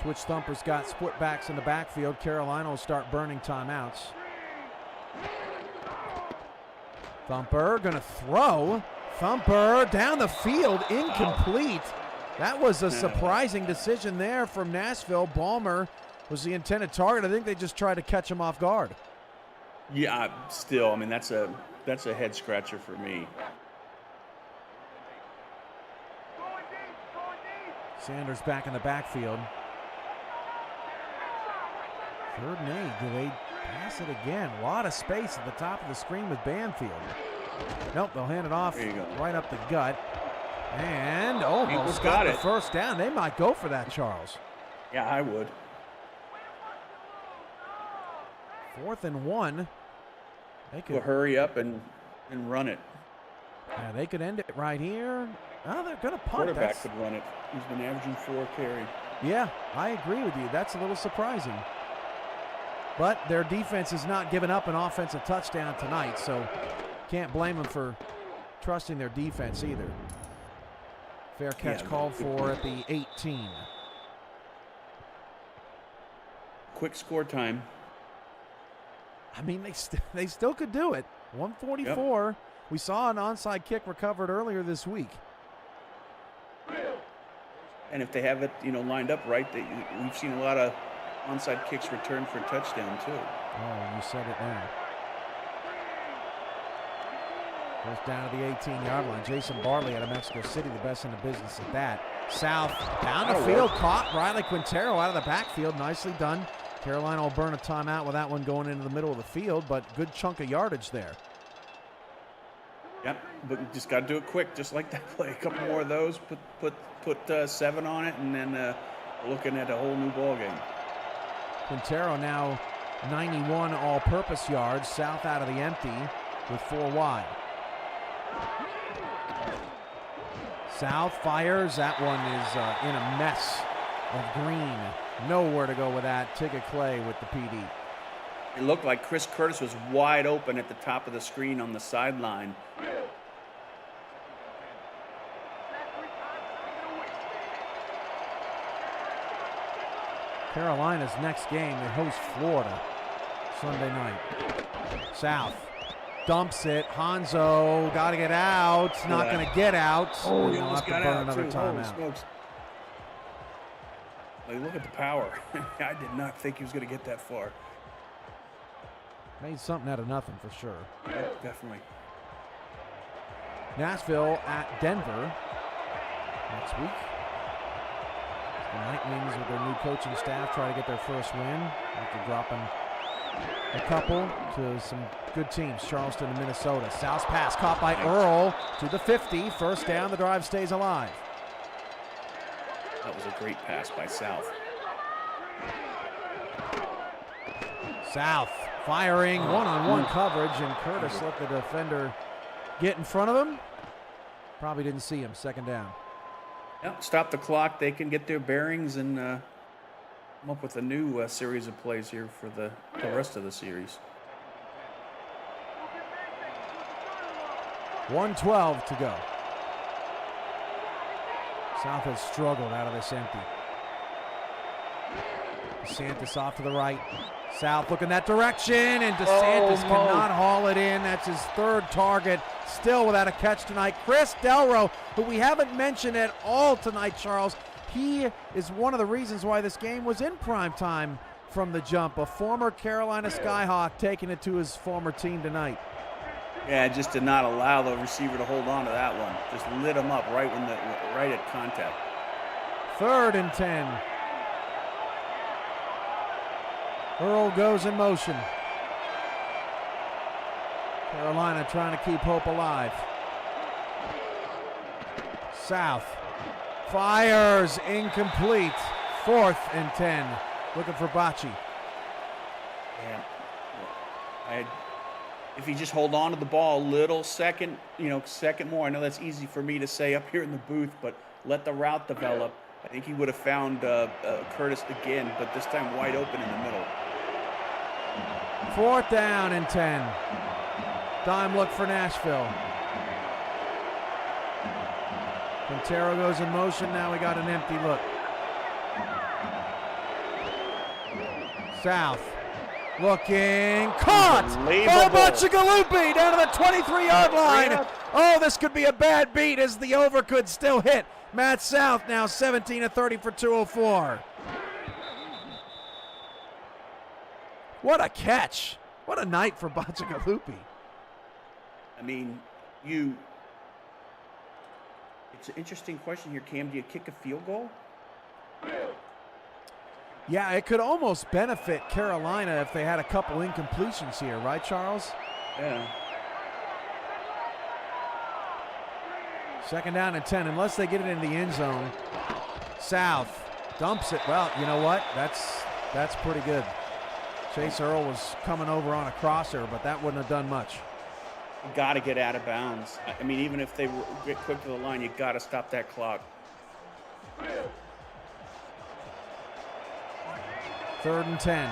Switch Thumpers got split backs in the backfield. Carolina will start burning timeouts. Thumper gonna throw. Thumper down the field, incomplete. That was a surprising decision there from Nashville. Balmer was the intended target. I think they just tried to catch him off guard. Yeah, still, I mean, that's a head scratcher for me. Sanders back in the backfield. 3rd and 8. Do they pass it again? A lot of space at the top of the screen with Banfield. Nope, they'll hand it off right up the gut. And almost got the first down. They might go for that, Charles. Yeah, I would. 4th and 1. They could hurry up and run it. Yeah, they could end it right here. Oh, they're going to punt. Quarterback could run it. He's been averaging 4 carry. Yeah, I agree with you. That's a little surprising. But their defense has not given up an offensive touchdown tonight, so can't blame them for trusting their defense either. Fair catch called for at the 18. Quick score time. I mean, they still could do it. 144. Yep. We saw an onside kick recovered earlier this week. And if they have it, lined up right, we've seen a lot of onside kicks returned for touchdown too. Oh, you said it now. Goes down to the 18-yard line. Jason Bartley out of Mexico City, the best in the business at that. South down the field, caught Riley Quintero out of the backfield. Nicely done. Carolina will burn a timeout with that one going into the middle of the field, but good chunk of yardage there. Yep, but you just got to do it quick, just like that play. A couple more of those, put 7 on it, and then looking at a whole new ball game. Quintero now 91 all-purpose yards. South out of the empty with 4 wide. South fires. That one is in a mess of green. Nowhere to go with that. Tigger Clay with the PD. It looked like Chris Curtis was wide open at the top of the screen on the sideline. Carolina's next game, they host Florida Sunday night. South dumps it. Hanzo got to get out. Not going to get out. Oh, he almost have to got burn out another too. timeout. Like, look at the power. I did not think he was going to get that far. Made something out of nothing for sure. Yeah, definitely. Nashville at Denver next week. The Nightwings with their new coaching staff try to get their first win after dropping a couple to some good teams, Charleston and Minnesota. South pass caught by Earl to the 50. First down, the drive stays alive. That was a great pass by South. South firing one-on-one coverage, and Curtis let the defender get in front of him. Probably didn't see him. Second down. Yep, stop the clock. They can get their bearings and come up with a new series of plays here for the rest of the series. 1:12 to go. South has struggled out of this empty. DeSantis off to the right. South looking that direction, and DeSantis cannot haul it in. That's his third target, still without a catch tonight. Chris Delro, who we haven't mentioned at all tonight, Charles, he is one of the reasons why this game was in prime time from the jump. A former Carolina Skyhawk taking it to his former team tonight. Yeah, just did not allow the receiver to hold on to that one. Just lit him up right at contact. 3rd and 10. Earl goes in motion. Carolina trying to keep hope alive. South fires, incomplete. 4th and 10. Looking for Bocce. Yeah. If you just hold on to the ball a little second more. I know that's easy for me to say up here in the booth, but let the route develop. I think he would have found Curtis again, but this time wide open in the middle. 4th down and 10. Dime look for Nashville. Quintero goes in motion. Now we got an empty look. South looking, caught by Boccigalupi down to the 23-yard line. Oh, this could be a bad beat as the over could still hit. Matt South now 17 of 30 for 204. What a catch. What a night for Boccigalupi. I mean, it's an interesting question here, Cam. Do you kick a field goal? Yeah, it could almost benefit Carolina if they had a couple incompletions here, right, Charles? Yeah. 2nd down and 10, unless they get it in the end zone. South dumps it. Well, you know what? That's pretty good. Chase Earl was coming over on a crosser, but that wouldn't have done much. You got to get out of bounds. I mean, even if they get quick to the line, you got to stop that clock. 3rd and 10.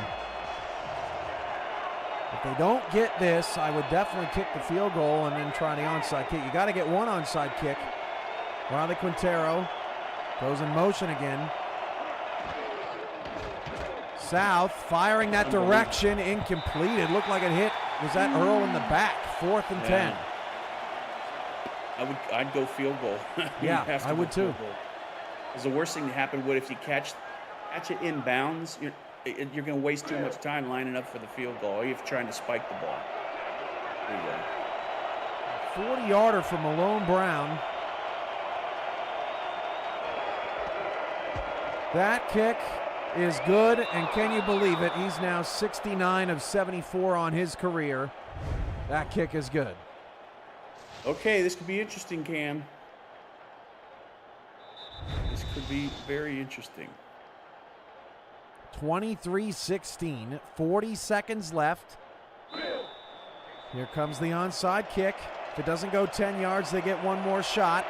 If they don't get this, I would definitely kick the field goal and then try the onside kick. You got to get one onside kick. Riley Quintero goes in motion again. South firing that direction, incomplete. It looked like it hit. Was that Earl in the back? 4th and 10. I'd go field goal. Yeah, I would too. Because the worst thing that happened would if you catch it in bounds, you're going to waste too much time lining up for the field goal. Or you're trying to spike the ball. There you go. 40-yarder for Malone Brown. That kick is good, and can you believe it? He's now 69 of 74 on his career. That kick is good. Okay, this could be interesting, Cam. This could be very interesting. 23-16, 40 seconds left. Here comes the onside kick. If it doesn't go 10 yards, they get one more shot.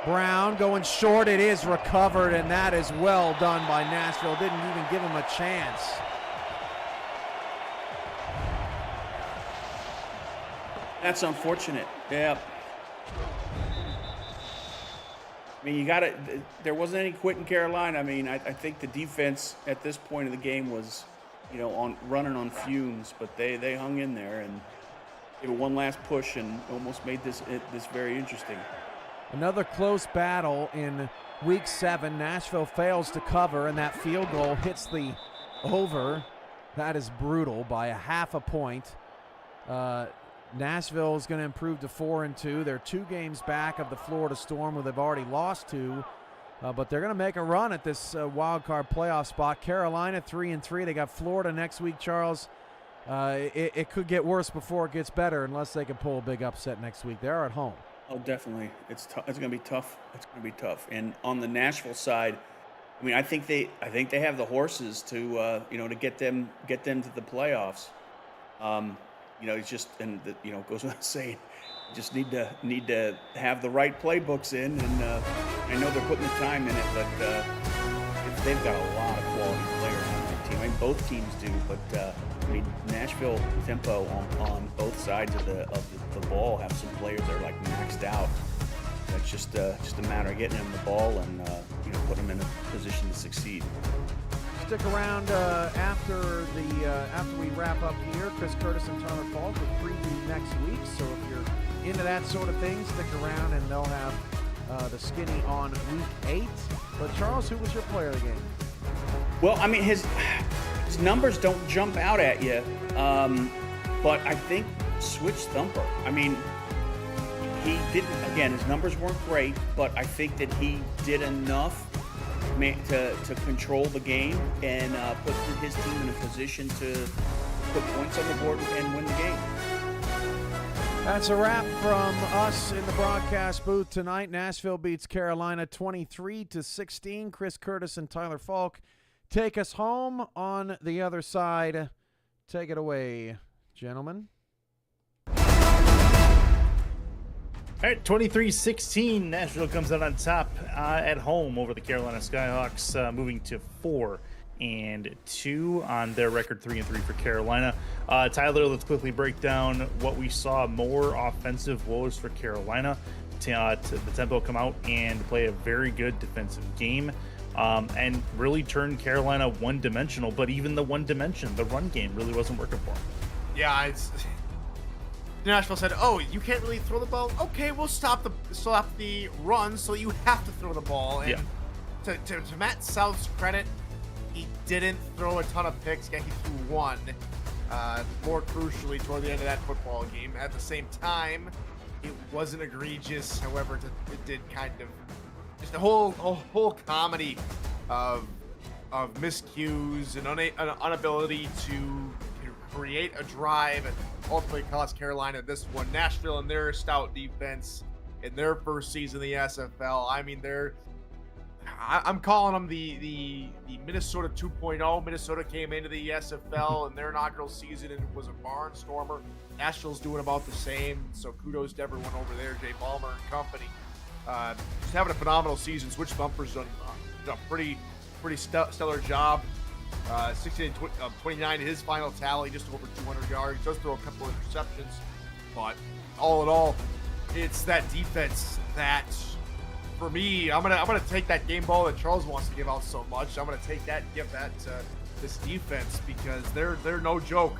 Brown going short. It is recovered, and that is well done by Nashville. Didn't even give him a chance. That's unfortunate. Yeah. I mean, there wasn't any quit in Carolina. I mean, I think the defense at this point of the game was, running on fumes, but they hung in there and gave it one last push and almost made this very interesting. Another close battle in week 7. Nashville fails to cover, and that field goal hits the over. That is brutal by a half a point. Nashville is going to improve to 4-2. They're 2 games back of the Florida Storm, where they've already lost 2. But they're going to make a run at this wild card playoff spot. Carolina 3-3. They got Florida next week, Charles. It could get worse before it gets better unless they can pull a big upset next week. They're at home. Oh, definitely. It's going to be tough. It's going to be tough. And on the Nashville side, I mean, I think they have the horses to to get them to the playoffs. it's just, and it goes without saying, just need to have the right playbooks in, and I know they're putting the time in it, but they've got a lot of quality players on that team. I mean, both teams do, but Nashville tempo on both sides of the ball have some players that are like maxed out. It's just a matter of getting them the ball and putting them in a position to succeed. Stick around after we wrap up here. Chris Curtis and Tyler Falk will preview next week. So if you're into that sort of thing, stick around and they'll have the skinny on week 8. But Charles, who was your player of the game? Well, I mean, his numbers don't jump out at you, but I think Switch Thumper. I mean, he didn't. Again, his numbers weren't great, but I think that he did enough to control the game and put his team in a position to put points on the board and win the game. That's a wrap from us in the broadcast booth tonight. Nashville beats Carolina 23-16. Chris Curtis and Tyler Falk take us home. On the other side, take it away, gentlemen. All right, 23-16, Nashville comes out on top at home over the Carolina Skyhawks, moving to 4-2 on their record, 3-3 for Carolina. Tyler, let's quickly break down what we saw. More offensive woes for Carolina. The tempo come out and play a very good defensive game and really turn Carolina one-dimensional. But even the one dimension, the run game, really wasn't working for them. Yeah, Nashville said, "Oh, you can't really throw the ball. Okay, we'll stop the run, so you have to throw the ball." And to Matt South's credit, he didn't throw a ton of picks. Yeah, he threw one. More crucially, toward the end of that football game. At the same time, it wasn't egregious. However, it did kind of just a whole comedy of miscues and inability to create a drive and ultimately cost Carolina this one. Nashville and their stout defense in their first season in the SFL. I mean, I'm calling them the Minnesota 2.0. Minnesota came into the SFL in their inaugural season and was a barnstormer. Nashville's doing about the same. So kudos to everyone over there, Jay Ballmer and company. Just having a phenomenal season. Switch Thumper's done a pretty stellar job. 16-29 his final tally, just over 200 yards. He does throw a couple of interceptions, but all in all, it's that defense that, for me, I'm gonna take that game ball that Charles wants to give out so much. I'm gonna take that and give that to this defense because they're no joke.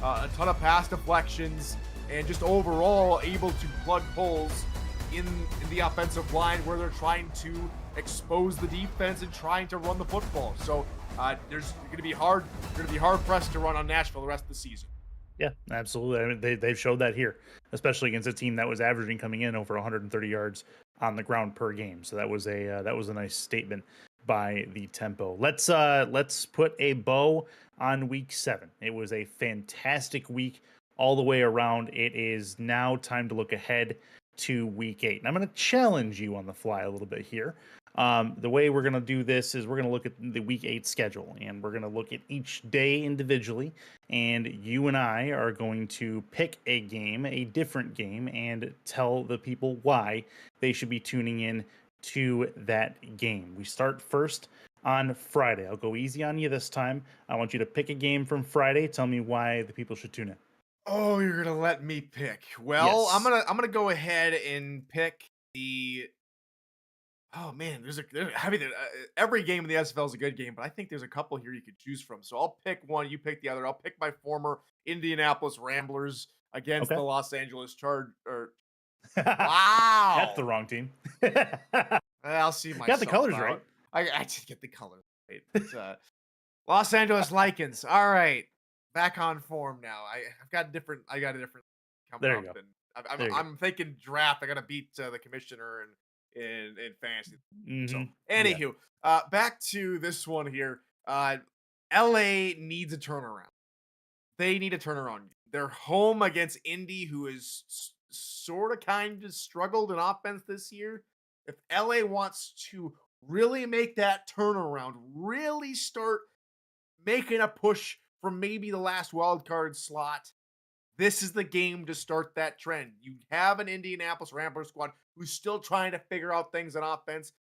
A ton of pass deflections and just overall able to plug holes in the offensive line where they're trying to expose the defense and trying to run the football. So there's going to be hard pressed to run on Nashville the rest of the season. Yeah, absolutely. I mean, they've showed that here, especially against a team that was averaging coming in over 130 yards on the ground per game. So that was a nice statement by the tempo. Let's put a bow on week 7. It was a fantastic week all the way around. It is now time to look ahead to week 8. And I'm going to challenge you on the fly a little bit here. The way we're going to do this is we're going to look at the week 8 schedule, and we're going to look at each day individually, and you and I are going to pick a game, a different game, and tell the people why they should be tuning in to that game. We start first on Friday. I'll go easy on you this time. I want you to pick a game from Friday. Tell me why the people should tune in. Oh, you're gonna let me pick. Well, Yes. I'm gonna go ahead and pick the. Oh man, every game in the SFL is a good game, but I think there's a couple here you could choose from. So I'll pick one, you pick the other. I'll pick my former Indianapolis Ramblers against the Los Angeles Chargers. Wow, That's the wrong team. I'll see myself. Got the colors out. right. I did get the colors right. It's, Los Angeles Lycans. All right, back on form now. I got a different coming There up, you go. and I'm thinking draft. I got to beat the commissioner in fantasy. Mhm. So, anywho, back to this one here. LA needs a turnaround. They need a turnaround. They're home against Indy, who is sort of kind of struggled in offense this year. If LA wants to really make that turnaround, really start making a push from maybe the last wild card slot, This is the game to start that trend. You have an Indianapolis Rambler squad who's still trying to figure out things on offense.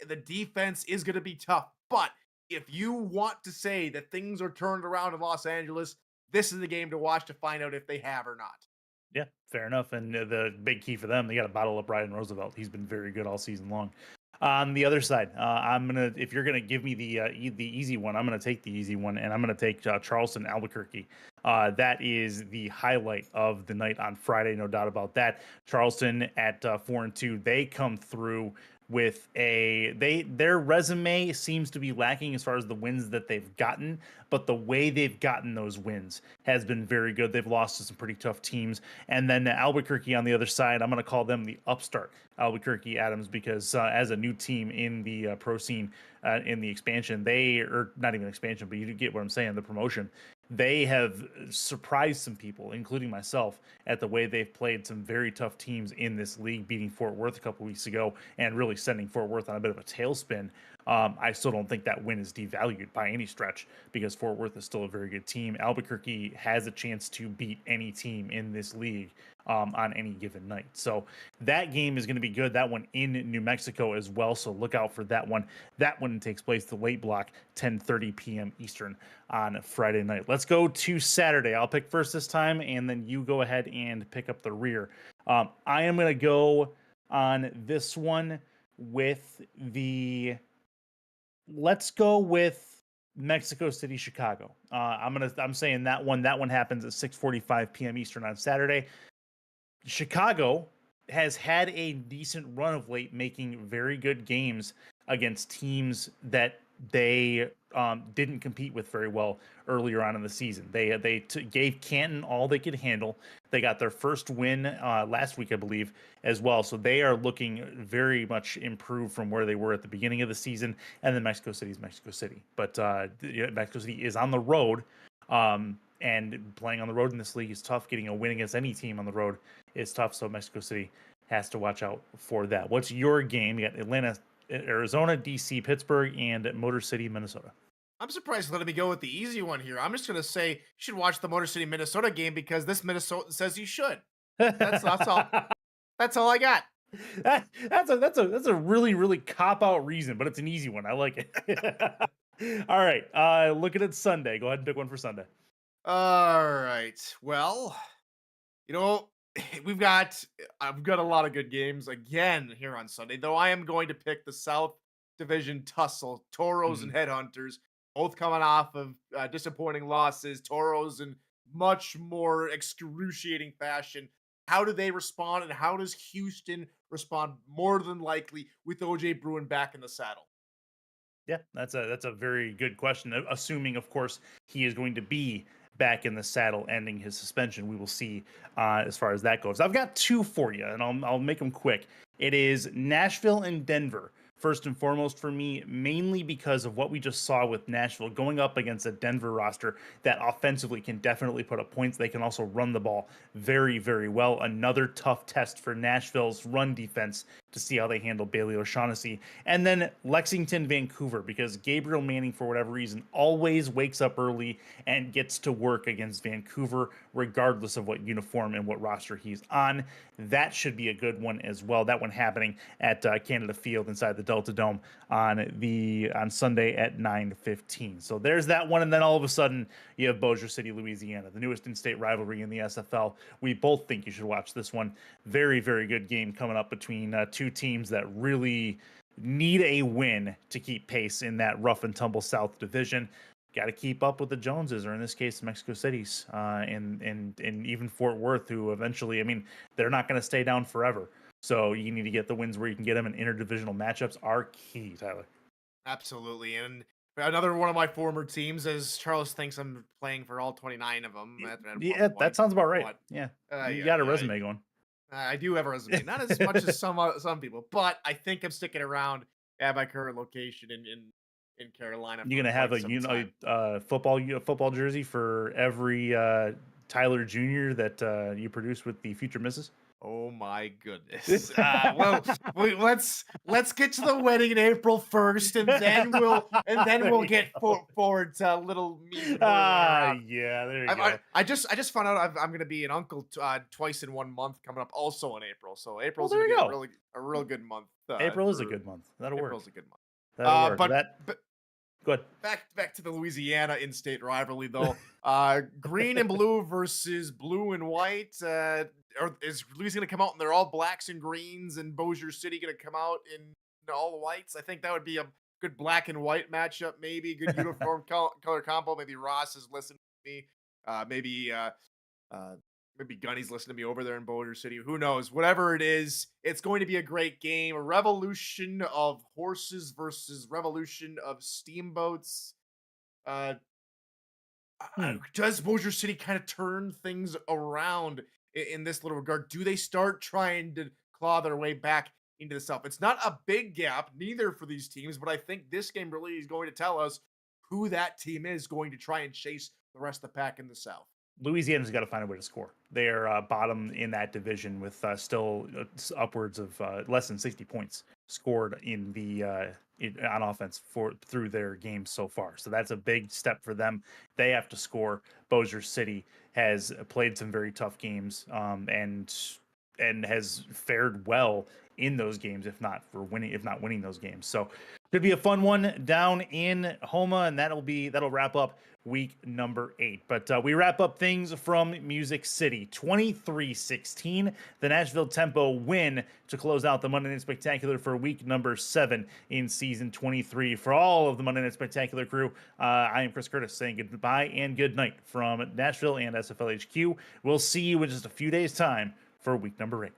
The defense is going to be tough, but if you want to say that things are turned around in Los Angeles, this is the game to watch to find out if they have or not. Yeah, fair enough. And the big key for them, they got to bottle up Ryan Roosevelt. He's been very good all season long. On the other side, if you're gonna give me the easy one, I'm gonna take the easy one, and I'm gonna take Charleston Albuquerque. That is the highlight of the night on Friday, no doubt about that. Charleston at 4-2, they come through with their resume seems to be lacking as far as the wins that they've gotten, but the way they've gotten those wins has been very good. They've lost to some pretty tough teams. And then Albuquerque on the other side, I'm going to call them the upstart Albuquerque Adams, because as a new team in the pro scene, in the expansion, or not even expansion, but you get what I'm saying, the promotion, they have surprised some people, including myself, at the way they've played some very tough teams in this league, beating Fort Worth a couple weeks ago and really sending Fort Worth on a bit of a tailspin. I still don't think that win is devalued by any stretch, because Fort Worth is still a very good team. Albuquerque has a chance to beat any team in this league on any given night. So that game is going to be good. That one in New Mexico as well. So look out for that one. That one takes place the late block, 10:30 p.m. Eastern on Friday night. Let's go to Saturday. I'll pick first this time, and then you go ahead and pick up the rear. I am going to go on this one with let's go with Mexico City, Chicago. I'm saying that one happens at 6:45 p.m. Eastern on Saturday. Chicago has had a decent run of late, making very good games against teams that they didn't compete with very well earlier on in the season. They gave Canton all they could handle. They got their first win last week, I believe, as well. So they are looking very much improved from where they were at the beginning of the season. And then Mexico City is Mexico City. But Mexico City is on the road. And playing on the road in this league is tough. Getting a win against any team on the road is tough. So Mexico City has to watch out for that. What's your game? You got Atlanta, Arizona, DC, Pittsburgh, and Motor City, Minnesota. I'm surprised letting me go with the easy one here. I'm just going to say you should watch the Motor City, Minnesota game because this Minnesota says you should. That's all. That's all I got. That's a really, really cop-out reason, but it's an easy one. I like it. All right. Looking at Sunday. Go ahead and pick one for Sunday. All right. Well, I've got a lot of good games again here on Sunday, though I am going to pick the South Division tussle, Toros and Headhunters, both coming off of disappointing losses. Toros in much more excruciating fashion. How do they respond, and how does Houston respond more than likely with OJ Bruin back in the saddle? Yeah, that's a very good question. Assuming, of course, he is going to be back in the saddle, ending his suspension. We will see as far as that goes. I've got two for you, and I'll make them quick. It is Nashville and Denver. First and foremost for me, mainly because of what we just saw with Nashville going up against a Denver roster that offensively can definitely put up points. They can also run the ball very, very well. Another tough test for Nashville's run defense to see how they handle Bailey O'Shaughnessy. And then Lexington, Vancouver, because Gabriel Manning, for whatever reason, always wakes up early and gets to work against Vancouver, regardless of what uniform and what roster he's on. That should be a good one as well. That one happening at Canada Field inside the Delta Dome on Sunday at 9:15. So there's that one. And then all of a sudden you have Bossier City, Louisiana, the newest in-state rivalry in the SFL. We both think you should watch this one. Very, very good game coming up between two teams that really need a win to keep pace in that rough and tumble South Division. Got to keep up with the Joneses, or in this case, Mexico City's, and even Fort Worth, who eventually, they're not going to stay down forever. So you need to get the wins where you can get them, and interdivisional matchups are key, Tyler. Absolutely. And another one of my former teams, as Charles thinks I'm playing for all 29 of them. Yeah, that sounds about right. Yeah, you got a resume going. I do have a resume, not as much as some people, but I think I'm sticking around at my current location in Carolina. You're gonna have a football jersey for every Tyler Jr. that you produce with the future misses. Oh my goodness. Well, let's get to the wedding in April 1st, and then we'll get forward to little me. Yeah, there you go. I just found out I'm going to be an uncle twice in 1 month coming up, also in April. So April's there going to you be go. a real good month. April is a good month. That'll work. April's a good month. That'll work. But Good. back to the Louisiana in-state rivalry though. Green and blue versus blue and white. Or is Louisiana come out and they're all blacks and greens, and Bossier City going to come out in all whites? I think that would be a good black and white matchup. Maybe good uniform color combo. Maybe Ross is listening to me. Maybe Gunny's listening to me over there in Bossier City. Who knows? Whatever it is, it's going to be a great game. A revolution of horses versus revolution of steamboats. Does Bossier City kind of turn things around in this little regard? Do they start trying to claw their way back into the South? It's not a big gap, neither for these teams, but I think this game really is going to tell us who that team is going to try and chase the rest of the pack in the South. Louisiana's got to find a way to score. They're bottom in that division with still upwards of less than 60 points scored in the on offense through their games so far. So that's a big step for them. They have to score. Bossier City has played some very tough games and has fared well in those games, if not winning those games. So could be a fun one down in Homa, and that'll wrap up week number 8. But we wrap up things from Music City. 23-16, the Nashville Tempo win to close out the Monday Night Spectacular for week number 7 in season 23. For all of the Monday Night Spectacular crew, I am Chris Curtis saying goodbye and good night from Nashville and SFL HQ. We'll see you in just a few days' time for week number 8.